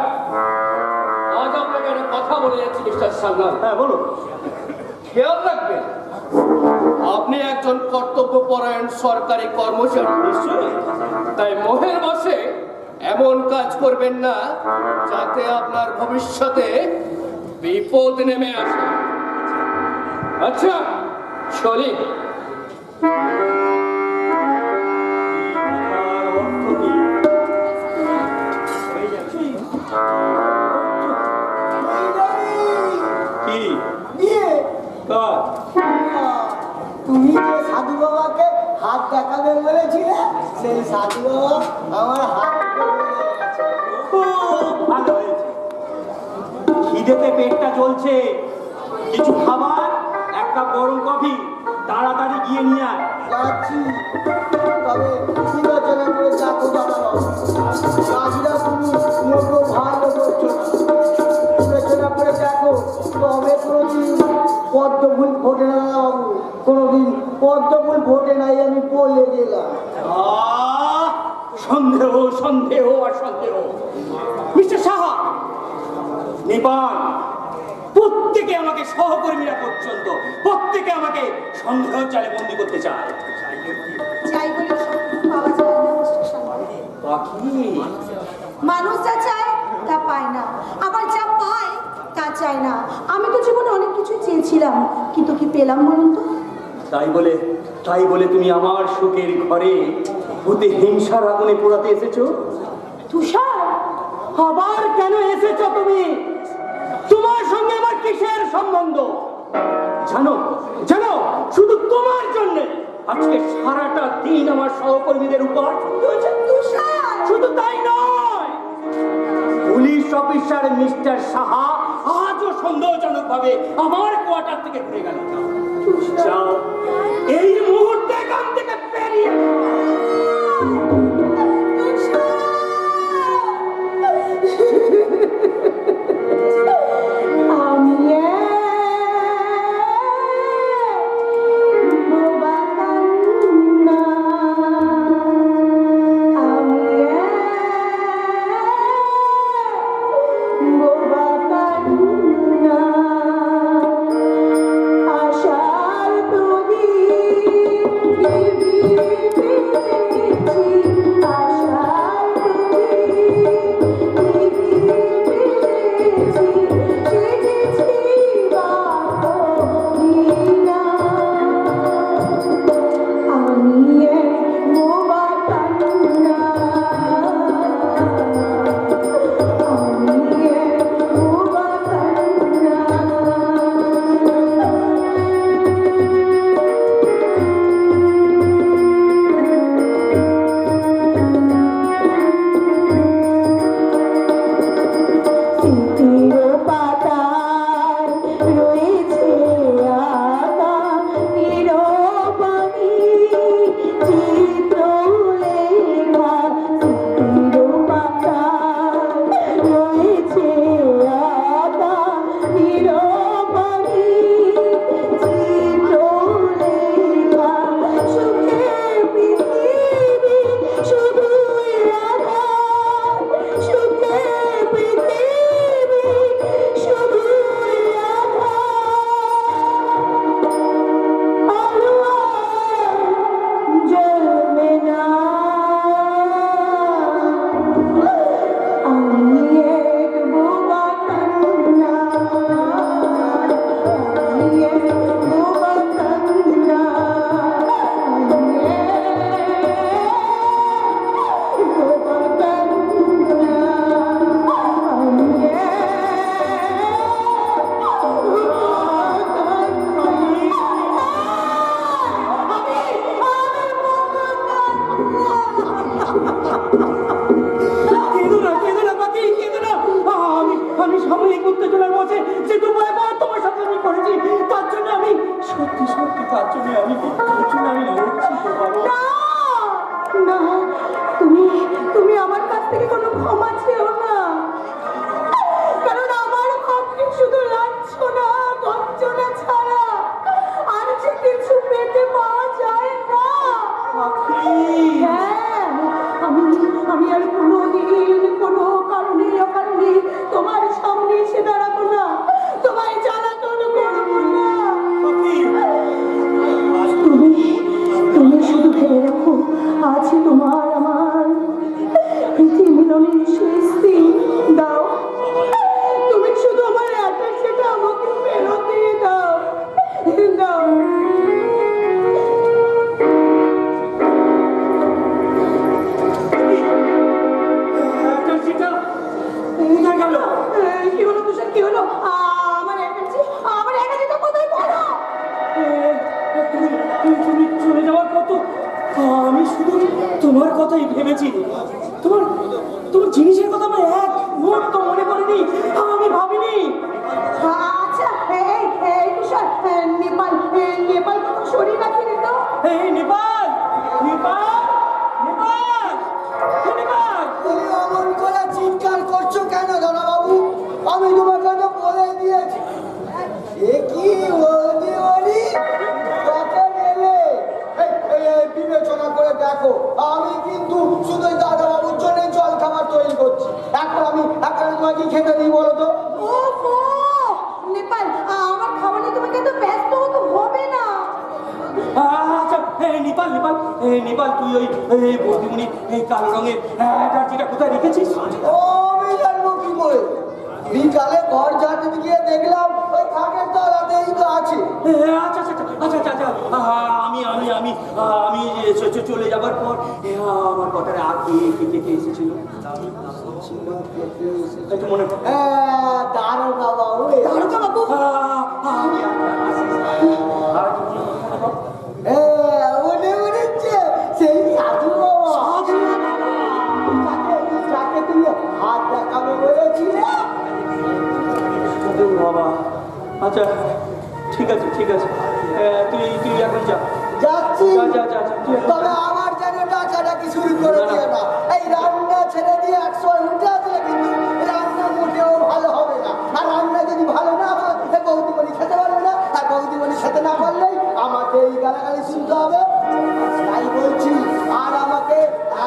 আজ আপনাকে একটা কথা বলে যাচ্ছি মিস্টার সান্যাল। হ্যাঁ বলুন। খেয়াল রাখবেন, আপনি একজন কর্তব্যপরায়ণ সরকারি কর্মচারী, নিশ্চয়ই। তাই মোহের বশে এমন কাজ করবেন না যাতে আপনার ভবিষ্যতে বিপদ নেমে আসে। আচ্ছা চলি। কি ইয়ে, কার? তুমি যে সাধু বাবাকে হাত দেখাবে বলেছিলে সেই সাধু বাবা আমার হাত খুব ভালো হয়েছে। খিদেতে পেটটা জ্বলছে, কিছু খাবার, এক কাপ গরম কফি তাড়াতাড়ি গিয়ে নিয়ে আয়। যাচ্ছি, তবে বিবেচনা করে দেখো বাবা, কাজটা তুমি মোটো ভালো করছো না। বিবেচনা করে দেখো, তবে কোনোদিন পদ্ম ফুল ফোটে না বাবু, কোনোদিন পদ্ম ফুল ফোটে নাই, আমি বলে দিলাম। সন্দেহ সন্দেহ আর সন্দেহ। মিস্টার সাহা, নিপান, প্রত্যেকে আমাকে, সহকর্মীরা পর্যন্ত প্রত্যেকে আমাকে সন্দেহ চালে বন্দি করতে চায়। যাই বলি পাওয়া যায় না মিস্টার সাহা। পাখি মানুষ যা চায় তা পায় না, আবার যা পায় তা চায় না। আমি তো জীবনে অনেক কিছু চেয়েছিলাম, কিন্তু কি পেলাম বলুন তো? তাই বলে তুমি আমার সুখের ঘরে ভূতে হিংসার আগুনে পোড়াতে এসেছো? তুষার, আবার কেন এসেছো তুমি? তোমার সঙ্গে আমার কিসের সম্বন্ধ? জানো জানো, শুধু তোমার জন্য আজকে সারাটা দিন আমার সহকর্মীদের উপহার শুনতে হয়েছে। তুষার, শুধু তাই নয়, পুলিশ অফিসার মিস্টার সাহা আজও সন্দেহজনক ভাবে আমার কোয়ার্টার থেকে ঘুরে গেল। যাও, এই মুহূর্তে এখান থেকে বেরিয়ে আমি বোবা কান্না, আমি বোবা কান্না, আশার প্রদীপ নিভিয়ে তোমার কথাই ভেবেছি। তোমার তোমার জিনিসের কথা আমার এক মুহূর্ত মনে করিনি, আমি ভাবিনি। আচ্ছা এই এই কিশোর নেপাল নেপাল তো শরীর রাখিনি তো। এই নেপাল নেপাল নেপাল নেপাল তুমি অমন করে চিৎকার করছো কেন দাদাবাবু? আমি তোমাকে তো বলে দিয়েছি। এ কি বলদি বলি কখন এলে? এই বিবেচনা করে দেখো, আমি কিন্তু শুধু দাদাবাবুর জন্য জল খাবার তৈরি করছি। এখন আমি তোমাকে খেতে দিই বলো তো? ওহো নেপাল আমার খাবার নিয়ে তোমাকে তো ব্যস্ত হতে হবে না। আচ্ছা নেপাল নেপাল নেপাল তুই ওই বৌদিমণি এই কালো রঙের টার্জিটা কোথায় রেখেছিস? ও আমি জানবো কি করে? বিকালে ঘর ঝাঁট গিয়ে দেখলাম ওই খাটের তলাতেই তো আছে। আচ্ছা আচ্ছা আচ্ছা আচ্ছা আচ্ছা আমি আমি আমি আমি চলে যাবার পর আমার কটারে আগে কেটে এসেছিল একটু মনে পড়ে। দারোগা বাবু, দারোগা বাবু আমি আর কি মনে পড়েছে সেই সাধু বাবা যাকে তুমি হাত দেখাবে বলেছিলে। বাবা আচ্ছা ঠিক আছে ঠিক আছে তুই তুই এখন যা যাচ্ছি, যা যা যা যা, তুই এখন যা। তবে আমার যেন ডাকাডাকি শুরু করে দিও না। এই রান্না ছেড়ে দিয়ে 100 উঠে আসলে কিন্তু রান্না মোটেও ভালো হবে না। আর রান্না যদি ভালো না হয় বৌদিমণি খেতে পারবে না, আর বৌদিমণি খেতে না পারলেই আমাকে এই গালাগালি শুনতে হবে। তাই বলছি, আর আমাকে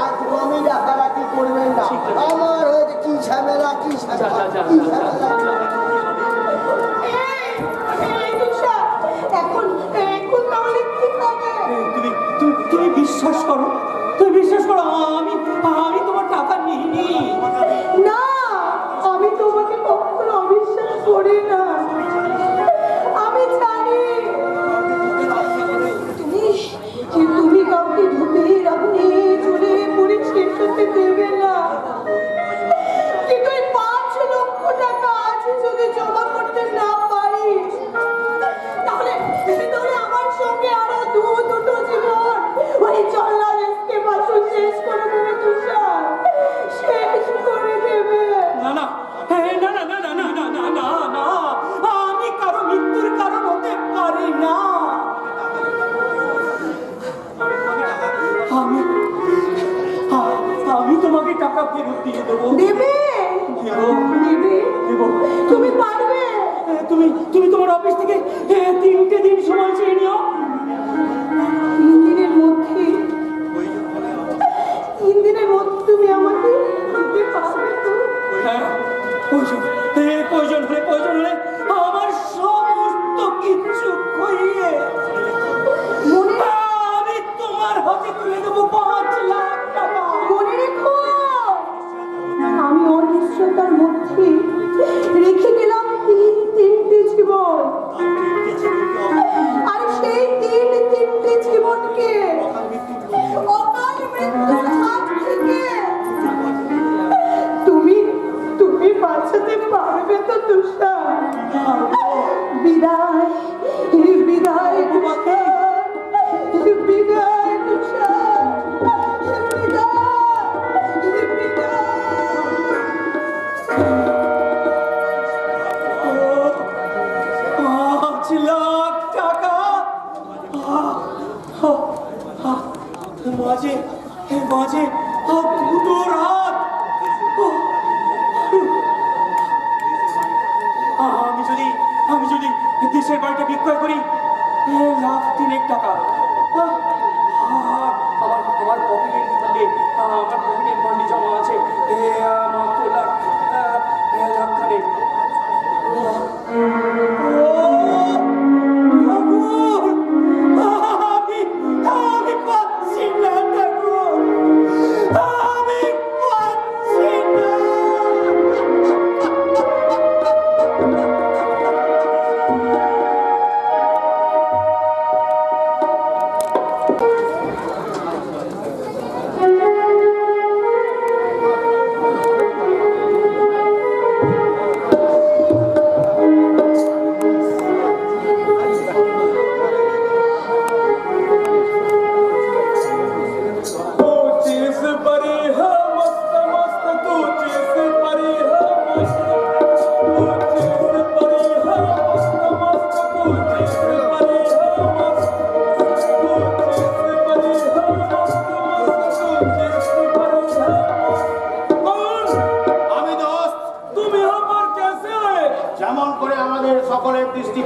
একদমই ডাকাডাকি করবেন না। আমার হয়েছে কি ঝামেলা কি ঝামেলা কি ঝামেলা। এখন এখন তাহলে কি হবে? তুমি বিশ্বাস করো, তুমি বিশ্বাস করো আমি আমি তোমার টাকা নিইনি। না আমি তোমাকে কখনো অবিশ্বাস করি না। আমি জানি তুমি তুমি কাউকে ঢুকে রাখনি চুলে পুরি শেষ হতে দেবে না। কিন্তু এই 5 লক্ষ টাকা আজ যদি জমা করতে না পারি তাহলে তাহলে আমার সঙ্গে আরো দুটো জীবন ওই জল্লাদেরকে বাসু শেষ করে দেবে তুষার, শেষ করে দেবে। না না না না না না না না না না আমি কারো মৃত্যুর কারণ হতে পারি না। আমি আমি তোমাকে টাকা ফেরত দিয়ে দেবো। দেবে দেবো দেবে দেবো। তুমি পারবে। তুমি তুমি তোমার অফিস থেকে 3টে দিন সময় চেয়ে নিও। 3 দিনের মধ্যে 3 দিনের মধ্যে তুমি আমাকে দিতে পারবে তো? হ্যাঁ প্রয়োজন হলে আমার সমস্ত কিছু খইয়ে মনে আমি তোমার হাতে তুলে দেবো 5 লাখ টাকা। মনে রেখো আমি অনিশ্চয়তার মধ্যে রেখে গেলাম 3টে জীবন। আর সেই 3টে জীবনকে অকাল মৃত্যুর হাত থেকে তুমি তুমি বাঁচাতে পারবে তো তুষার? বিদায় বিদায় তুষার, বিদায় তুষার, বিদায় বিদায়। 5 লাখ টাকা মাঝে মাঝে 2 রাত। আমি যদি দেশের বাড়িটা বিক্রয় করি 1,03,000 টাকা আমার পকেটের ফান্ডে জমা আছে মাত্র লাখ খানেক। আমি পাচ্ছি না ঠাকুর, আমি পাচ্ছি না।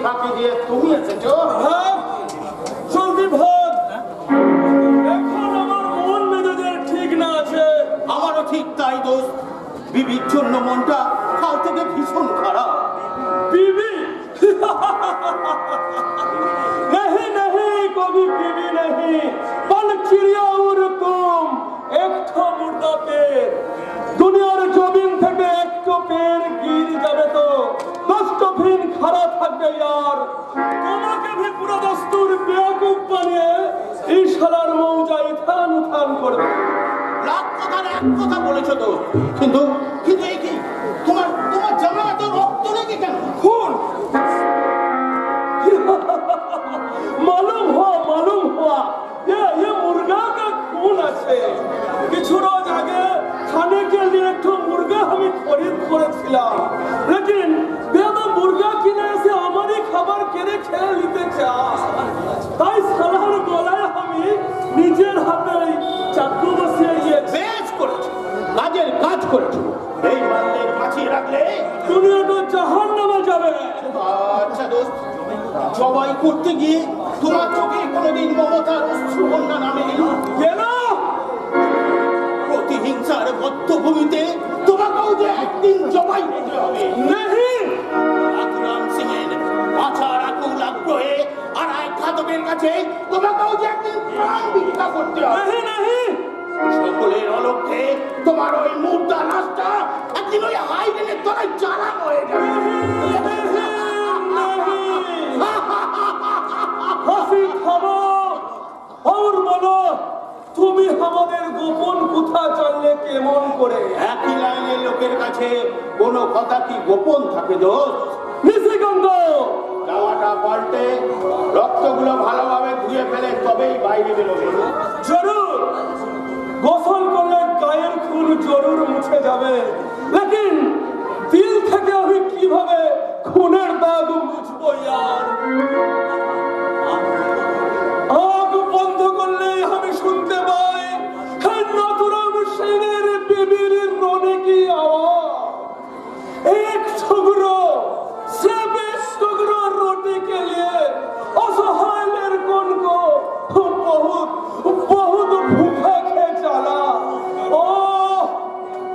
ফাঁকি দিয়ে তুমি এসেছো? জলদি ভাগ, এখন আমার মন মেজাজের ঠিক না আছে। আমারও ঠিক তাই দোস্ত, বিবির জন্য মনটা কাল থেকে ভীষণ খারাপ। बीवी नहीं नहीं कभी बीवी नहीं, पल चिड़िया और तुम एक ठो मुर्दा पेड़। দুনিয়ার জমিন থেকে একটু পেড় গির যাবে তো 10টা দিন খাড়া থাকবে यार। তোমাকে भी পুরো দস্তুর বেয়াকুব বানিয়ে এই শালার মৌজায় থান থান করবে। লাখ কথার এক কথা বলেছো দোস্ত, কিন্তু কিন্তু এই কি তোমার তোমার জামা এত রক্ত লেগে কেন? खून मालूम हुआ ये मुर्गा का खून আছে। কিছু রোজ আগে খাने के लिए একটু মুরগা আমি খরিদ করেছিলাম, लेकिन বেদা মুরগা কিনে এসে আমারই খাবার কিনে খেয়ে নিতে চায়। তাই সালার গলায় আমি নিজের হাতে চাকু বসিয়ে দিয়েছি। বেশ করেছো, কাজের কাজ করেছো। এই মারলে বাঁচিয়ে রাখলে দুনিয়াটা জাহান্নামে যাবে। আচ্ছা দোস্ত, জবাই করতে গিয়ে তোমার চোখে কোনোদিন মমতার অশ্রু বন্যা নামেনি? কেন? প্রতিহিংসার বদ্ধভূমিতে তোমাকেও যে একদিন জবাই হতে হবে। नहीं আতুরাম সিং এর মাথার আকুল আগ্রহে আর এক ঘাতকের কাছে তোমাকেও যে একদিন প্রাণ ভিক্ষা করতে হবে। नहीं नहीं সকলের অলক্ষ্যে তোমার ওই মুর্দা লাশটা একদিন ওই হাইডেনের তলায় জ্বালানো হয়ে যাবে। হাসি থামো और বলো তুমি আমাদের গোপন কথা জানলে কেমন করে? একই লাইনের লোকের কাছে কোনো কথা কি গোপন থাকে দোস্ত? নিশিকান্ত জামাটা পাল্টে রক্তগুলো ভালোভাবে ধুয়ে ফেলে তবেই বাইরে বেরোবে। জরুর গোসল করলে গায়ের খুন জরুর মুছে যাবে, लेकिन দিল থেকে আমি কিভাবে খুনের দাগ মুছবো यार? আগ বন্ধ করলে আমি শুনতে পাই নতুরাম সেনের বিবির রোনে কি আওয়াজ। এক টুকরো सिर्फ एक टुकड़ा रोटी के लिए असहाय लड़कों को बहुत बहुत भूखा खे चला। ओह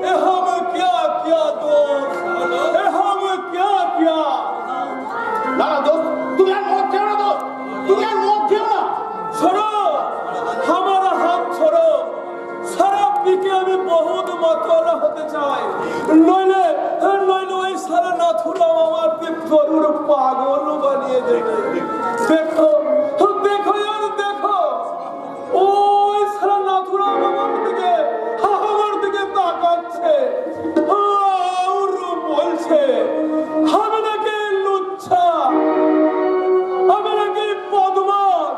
ये हम क्या किया दोस्त, ये हम क्या किया? না না দোস্ত, তুমি আর মদ খেও না দোস্ত, তুমি আর মদ খেও না। छोड़ो हमारा हाथ छोड़ो, शराब पी के আমি বহুত মাতলা হতে চাই, নইলে নইলে ওই সারা নাথুরাম আমাকে জরুর পাগল বানিয়ে দেবে। দেখো দেখো यार দেখো, ওই সারা নাথুরাম আমার দিকে তাকাচ্ছে আর বলছে আমি নাকি লুচ্ছা, আমি নাকি বদমাশ,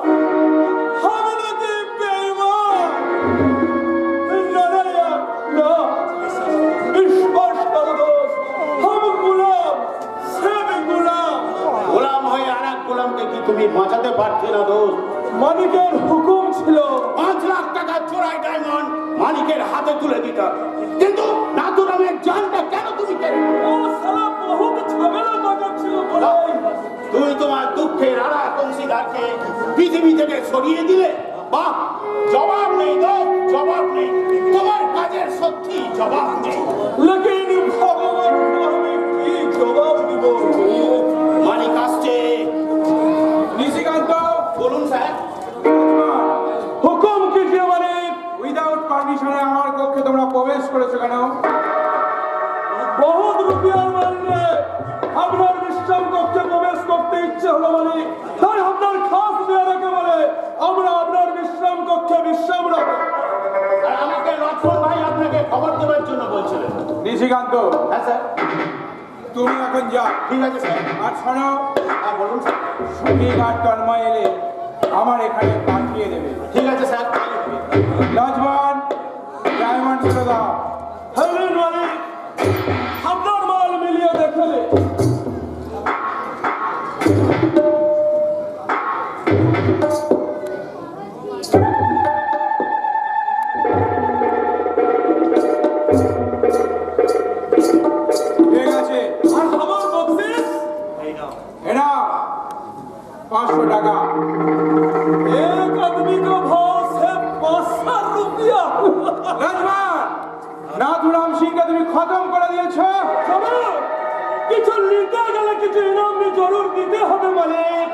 আমি নাকি বেঈমান। না না यार, না বিশ্বাস করো দোস্ত, हम गुलाम सब गुलाम। গোলাম হয়ে আর এক গোলামকে কি তুমি বাঁচাতে পারতে না দোস্ত? মালিকের হুকুম ছিল 5 লাখ টাকা চোরাই ডায়মন্ড মালিকের হাতে তুলে দিতে হবে। কিন্তু নাথুরামের জানটা কেন তুমি কেড়ে নিলে? ও সালা বহুত ঝামেলা বাজাচ্ছিল বলে তুমি তোমার দুঃখের আর এক অংশীদারকে পৃথিবী থেকে সরিয়ে দিলে। বাহ, জবাব নেই দোস্ত, জবাব নেই। তোমার কাজের সত্যি জবাব নেই। लेकिन ভগবান আমি কি জবাব দিব? মালিক আসছে। নিশিকান্ত বলুন স্যার। হুকুম कीजिए মালিক। উইদাউট পারমিশনে আমার কক্ষে তোমরা প্রবেশ করেছো কেন? বহুত রুপিয়ার মালিক আপনার বিশ্রাম কক্ষে প্রবেশ করতে ইচ্ছে হলো মালিক, তাই আপনার খাস মেয়েরাকে বলে আমরা আপনার বিশ্রাম কক্ষে বিশ্রাম রাখবো। আর আমাকে লক্ষ্মণ ভাই আপনাকে খবর দেওয়ার জন্য বলছিলেন। নিশিকান্ত হ্যাঁ স্যার। তুমি এখন যাও। ঠিক আছে স্যার। আর শোনো, হ্যাঁ বলুন স্যার। সঠিক আর তন্ময় এলে আমার এখানে পাঠিয়ে দেবে। ঠিক আছে স্যার। নজবান ডায়মন্ড ছেড়ে দাও। হ্যালো মালিক, আপনার মাল মিলিয়ে দেখলে ঠিক আছে। আর আমার বক্সিস এরা নাথুরাম সিংকে তুমি খতম করে দিয়েছ। কিছু নিতে গেলে কিছু ইনাম জরুর দিতে হবে মালিক।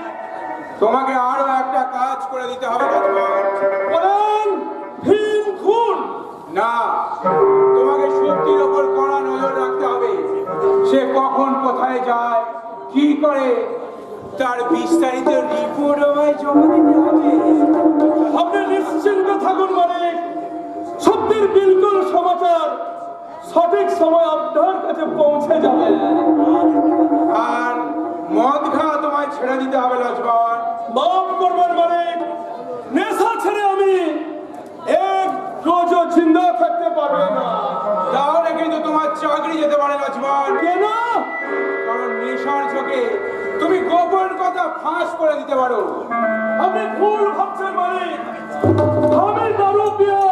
তোমাকে আরো একটা কাজ করে দিতে হবে রাজকুমার। বলেন ভীম খুন না, তোমাকে শক্তির ওপর কড়া নজর রাখতে হবে। সে কখন কোথায় যায়, কি করে, তার বিস্তারিত রিপোর্ট আমায় জমা দিতে হবে। আপনি নিশ্চিন্ত থাকুন মালিক, সত্যির বিলকুল সমাচার সঠিক সময় আপনার কাছে পৌঁছে যাবে। আর মদ খাওয়া তোমায় ছেড়ে দিতে হবে লক্ষ্মণ। মাফ করবেন মালিক, নেশা ছেড়ে আমি এক রোজও জিন্দা থাকতে পারবে না। তাহলে কিন্তু তোমার চাকরি যেতে পারে লক্ষ্মণ। কেন? কারণ নেশার ঝোঁকে তুমি গোপন কথা ফাঁস করে দিতে পারো। আপনি ভুল ভাবছেন মালিক, আমি দারু পিয়ে,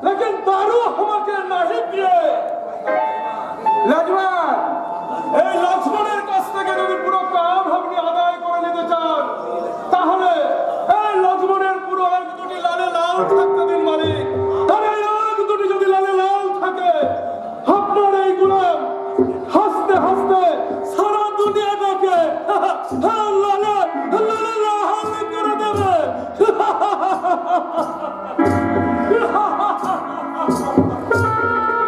লেকিন দারু আমাকে নাহি পিয়ে। লক্ষ্মণ, এই লক্ষ্মণের কাছ থেকে যদি পুরো কাম আপনি আদায় করে নিতে চান, তাহলে এই লক্ষ্মণের পুরো এক দুটি লালে লাল থাকতে দিন মালিক। আর এই এক দুটি যদি লালে লাল থাকে, আপনার এই গোলাম হাসতে হাসতে সারা দুনিয়াটাকে লালে লালে লাল করে দেবে।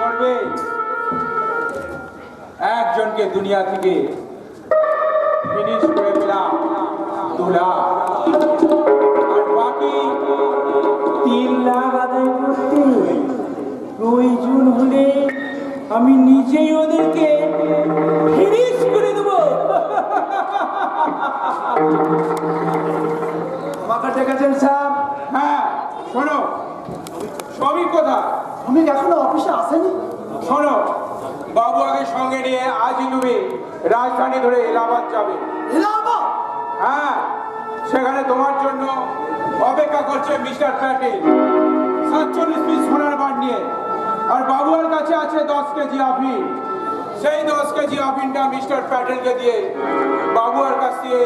করবে একজনকে দুনিয়া থেকে ফিনিশ করে পেলাম 2 লাখ, আর বাকি 3 লাখ আদায় করতে প্রয়োজন হলে আমি নিজেই ওদেরকে ফিনিশ করে দেবো। আমাকে ডেকেছেন স্যার? হ্যাঁ, শোনো, সবই কথা। আমি এখনো অফিসে আসেনি। শোনো, বাবু আগে সঙ্গে নিয়ে আজই তুমি রাজধানী ধরে এলাহাবাদ যাবে। এলাহাবাদ? হ্যাঁ, সেখানে তোমার জন্য অপেক্ষা করছে মিস্টার প্যাটেল 47 পিস সোনার বার নিয়ে। আর বাবুর কাছে আছে 10 কেজি আফিম। সেই 10 কেজি আফিমটা মিস্টার প্যাটেলকে দিয়ে বাবুর কাছ থেকে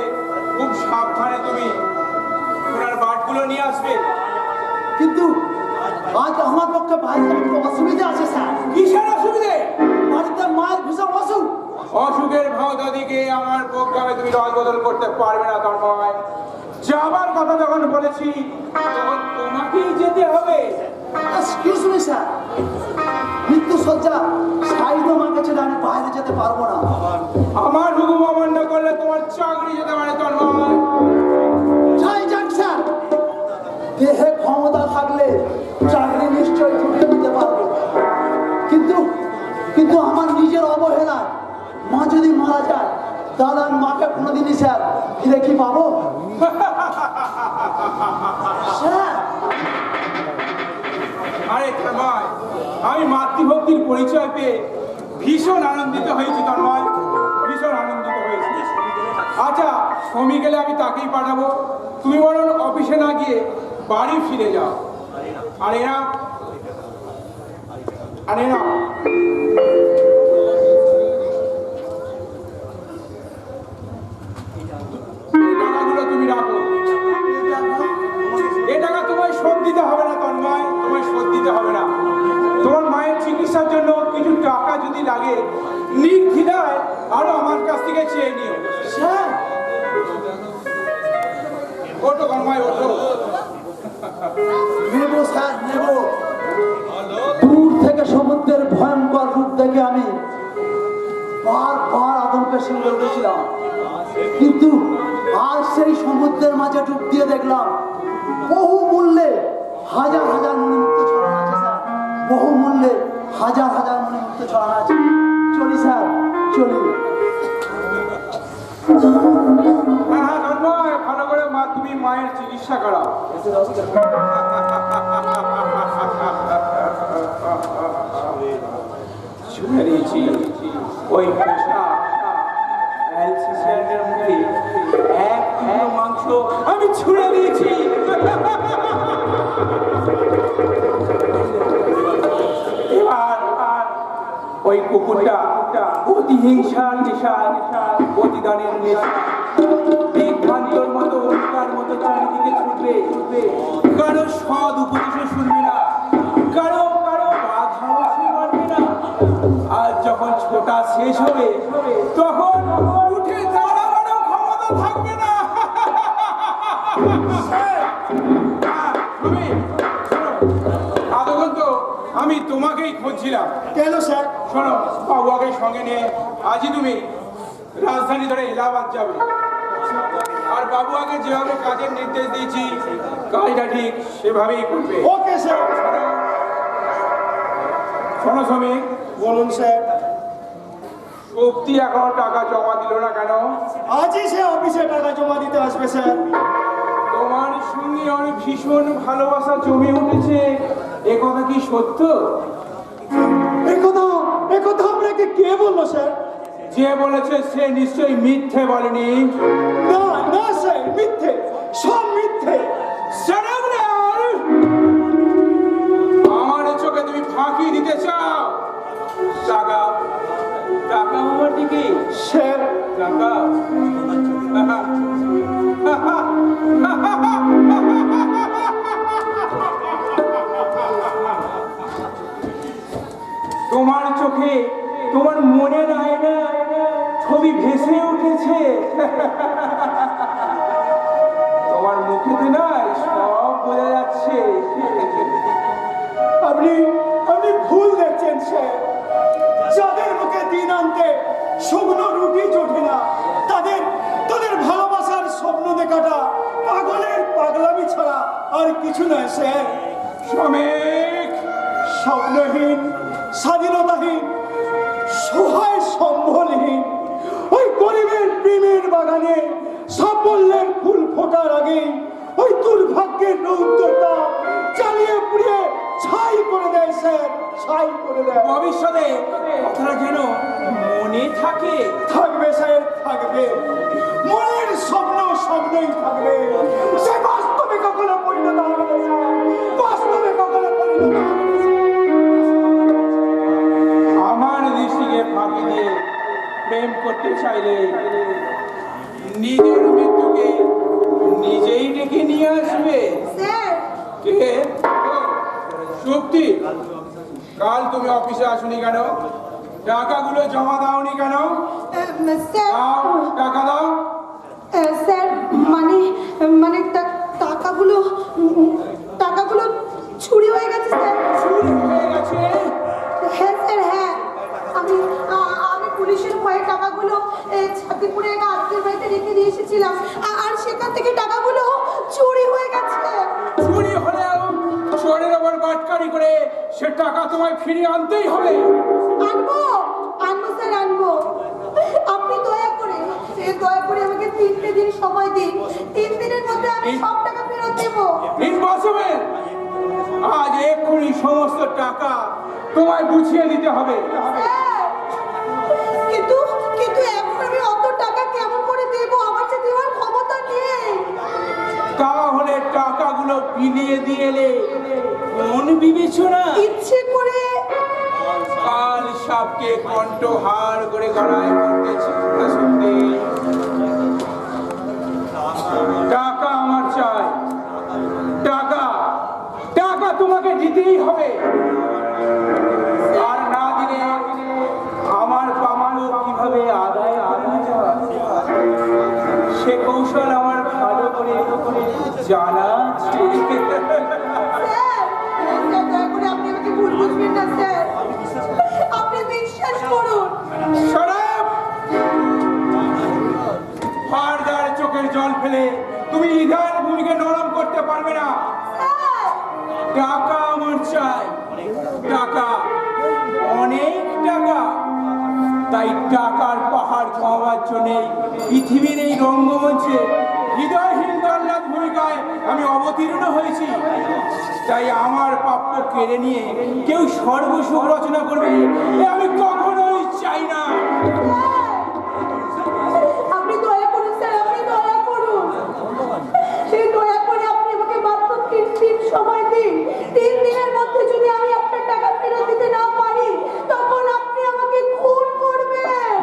খুব সাবধানে তুমি সোনার বারগুলো নিয়ে আসবে। কিন্তু আজ আমার পক্ষে বাইরে একটু অসুবিধা আছে স্যার। কিসের অসুবিধে? বাড়িতে মায়ের ভীষণ অসুখ। অসুখের ভাওতাদিকে আমার প্রোগ্রামে তুমি রদ বদল করতে পারবে না তন্ময়। যাবার কথা যখন বলেছি তখন তোমাকেই যেতে হবে। এক্সকিউজ মি স্যার, মৃত্যু সজ্জা সাইড মাকে ছেড়ে আমি বাইরে যেতে পারবো না। আমার হুকুম অমান্য করলে তোমার চাকরি যেতে পারে তন্ময়। যাই যাক স্যার, দেহে ক্ষমতা থাকলে চাকরি নিশ্চয়ই ছুটে নিতে পারবো। কিন্তু কিন্তু আমার নিজের অবহেলায় মা যদি মারা যায়, তাহলে আমি মাকে কোনোদিনই স্যার ফিরে কি পাবো? স্যার, আরে তন্ময়, আমি মাতৃভক্তির পরিচয় পেয়ে ভীষণ আনন্দিত হয়েছি তন্ময়, ভীষণ আনন্দিত হয়েছি। আচ্ছা, সমী গেলে আমি তাকেই পাঠাবো। তুমি বরং অফিসে না গিয়ে বাড়ি ফিরে যাও। আর এরা টাকাগুলো তুমি রাখো। এ টাকা তোমায় শোধ দিতে হবে না তন্ময়, তোমায় শোধ দিতে হবে না। তোমার মায়ের চিকিৎসার জন্য কিছু টাকা যদি লাগে, নির্দ্বিধায় আরো আমার কাছ থেকে চেয়ে নিও। স্যার, ওঠো তন্ময়, ওঠো। নেবো স্যার, নেবো। দূর থেকে সমুদ্রের ভয়ঙ্কর রূপ দেখে আমি বারবার আতঙ্কের সঙ্গে উঠেছিলাম, কিন্তু আজ সেই সমুদ্রের মাঝে ডুব দিয়ে দেখলাম বহু মূল্যে হাজার হাজার মণিমুক্ত ছড়ানো আছে স্যার। বহু মূল্যে হাজার হাজার মণিমুক্ত ছড়ানো আছে। চলি স্যার, চলি। হ্যাঁ হ্যাঁ তন্ময়, ভালো করে তুমি মায়ের চিকিৎসা করাও। শুনে নিয়েছি ওই পোষা অ্যালসিসিয়ানের মুখে 1 কিলো মাংস আমি ছুঁড়ে দিয়েছি। এবার ওই কুকুরটা প্রতিহিংসার নেশায়, প্রতিদানের নেশা, বিভ্রান্তর মতো অধিকার মতো চারিদিকে ছুটবে। কারো সৎ উপদেশে শুনবে না, কারো বাধা সে মানবে আর যখন ছোটা শেষ হবে তখন উঠে দাঁড়ানোর ক্ষমতা থাকবে না। এতক্ষণ তো আমি তোমাকেই খুঁজছিলাম। কেন স্যার? শোনো, বাবুয়াকে সঙ্গে নিয়ে আজই তুমি রাজধানী ধরে এলাহাবাদ যাবে। আর বাবুয়াকে যেভাবে কাজের নির্দেশ দিয়েছি কাজটা ঠিক সেভাবেই করবে। Okay sir. শোনো শ্রমিক, বলুন স্যার। শক্তি এখনো টাকা জমা দিল না কেন? আজই সে অফিসে টাকা জমা দিতে আসবে স্যার। তোমার সঙ্গে অনেক ভীষণ ভালোবাসা জমে উঠেছে, এ কথা কি সত্য? একথা আপনাকে কে বললো স্যার? যে বলেছে সে নিশ্চয়ই মিথ্যে বলেনি। না না স্যার, মিথ্যে, সব মিথ্যে। Shut up now! আমার চোখে তুমি ফাঁকি দিতে চাও? টাকা টাকা আমার দিকে স্যার টাকা তোমার চোখে তোমার মনে নাই না ছবি ভেসে উঠেছে। তোমার মুখেতে না সব বোঝা যাচ্ছে। আপনি ভুল দেখছেন স্যার। যাদের মুখে দিন আনতে শুকনো রুটি জোটে না, তাদের ভালোবাসার স্বপ্ন দেখাটা পাগলের পাগলামি ছাড়া আর কিছু নয় স্যার। শ্রমিক, স্বপ্নহীন, স্বাধীনতাহীন, সহায় সম্বলহীন ওই গরিবের প্রেমের বাগানে সাফল্যের ফুল ফোটার আগে ওই দুর্ভাগ্যের রৌদ্রতা চালিয়ে পুড়িয়ে ছাই করে দেয় স্যার, ছাই করে দেয়। ভবিষ্যতে কথাটা যেন মনে থাকে। থাকবে স্যার, থাকবে। মনের স্বপ্ন স্বপ্নই থাকবে, সে বাস্তবে কখনো পরিণত হবে না স্যার, বাস্তবে কখনো পরিণত হবে না। আমার দৃষ্টিকে ফাঁকি দিয়ে প্রেম করতে চাইলে নিজের মৃত্যুকে নিজেই ডেকে নিয়ে আসবে। স্যার, কে? শক্তি, কাল তুমি অফিসে আসুনি কেন? টাকাগুলো জমা দাওনি কেন? স্যার, দাও, টাকা দাও। স্যার মানে টাকাগুলো চুরি হয়ে গেছে স্যার। চুরি হয়ে গেছে? হ্যাঁ স্যার, হ্যাঁ। আমি পুলিশের ভয়ে টাকাগুলো ছাতিপুরে এক আত্মীয় বাড়িতে রেখে দিয়ে এসেছিলাম, আর সেখান থেকে টাকাগুলো চুরি হয়ে গেছে। চুরি হলেও চোরের ওপর বাটকারি করে সে টাকা তোমায় ফিরিয়ে আনতেই হবে। আনবো স্যার, আনবো। আপনি দয়া করে আমাকে 3টে দিন সময় দিন। 3 দিনের মধ্যে আমি সব টাকা ফেরত দেবো। ইম্পসিবল! আজ এক্ষুনি সমস্ত টাকা তোমায় বুঝিয়ে দিতে হবে। স্যার, কিন্তু এখন আমি অত টাকা কেমন করে দেবো? আমার যে দেওয়ার ক্ষমতা নেই। তাহলে টাকাগুলো বিলিয়ে দিয়ে এলে কোন বিবেচনা? ইচ্ছে করে কাল সাপকে কণ্ঠহার করে গড়ায় পড়তেছে। সত্যি টাকা আমার চাই, টাকা টাকা তোমাকে দিতেই হবে। আর না দিলে আমার প্রাপ্য কিভাবে আদায় করা যায় সে কৌশল আমার ভালো করে জানা আছে। স্যার, দয়া করে আপনি আমাকে ভুল বুঝবেন না স্যার। আপনি বিশ্বাস করুন। Shut up! ফারদার চোখের জল ফেলে তুমি ইধার ভূমিকে নরম করতে পারবে না। স্যার, টাকা আমার চাই, টাকা, অনেক টাকা। তাই টাকার পাহাড় খাওয়ার জন্য পৃথিবীর এই রঙ্গমঞ্চে হৃদয়হীন দর্লাদ ভূমিকায় আমি অবতীর্ণ হয়েছি। তাই আমার প্রাপ্য কেড়ে নিয়ে কেউ সর্বসুখ রচনা করবে এ আমি কখনোই চাই না। আপনি দয়া করুন স্যার, আপনি দয়া করুন। সেই দয়া করে আপনি আমাকে মাত্র 3 দিন সময় দিন। 3 দিনের মধ্যে যদি আমি আপনার টাকা ফেরত দিতে না পারি তখন আপনি আমাকে খুন করবেন।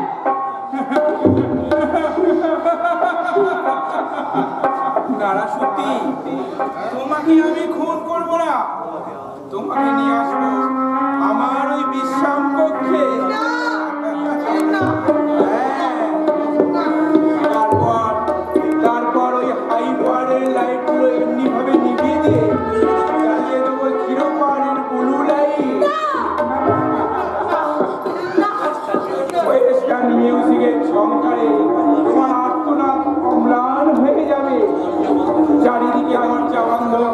নারা সত্যি তোমাকে আমি খুন করবো না, তোমাকে নিয়ে আসবো আমার ওই বিশ্রাম কক্ষে। আমার যা বান্ধব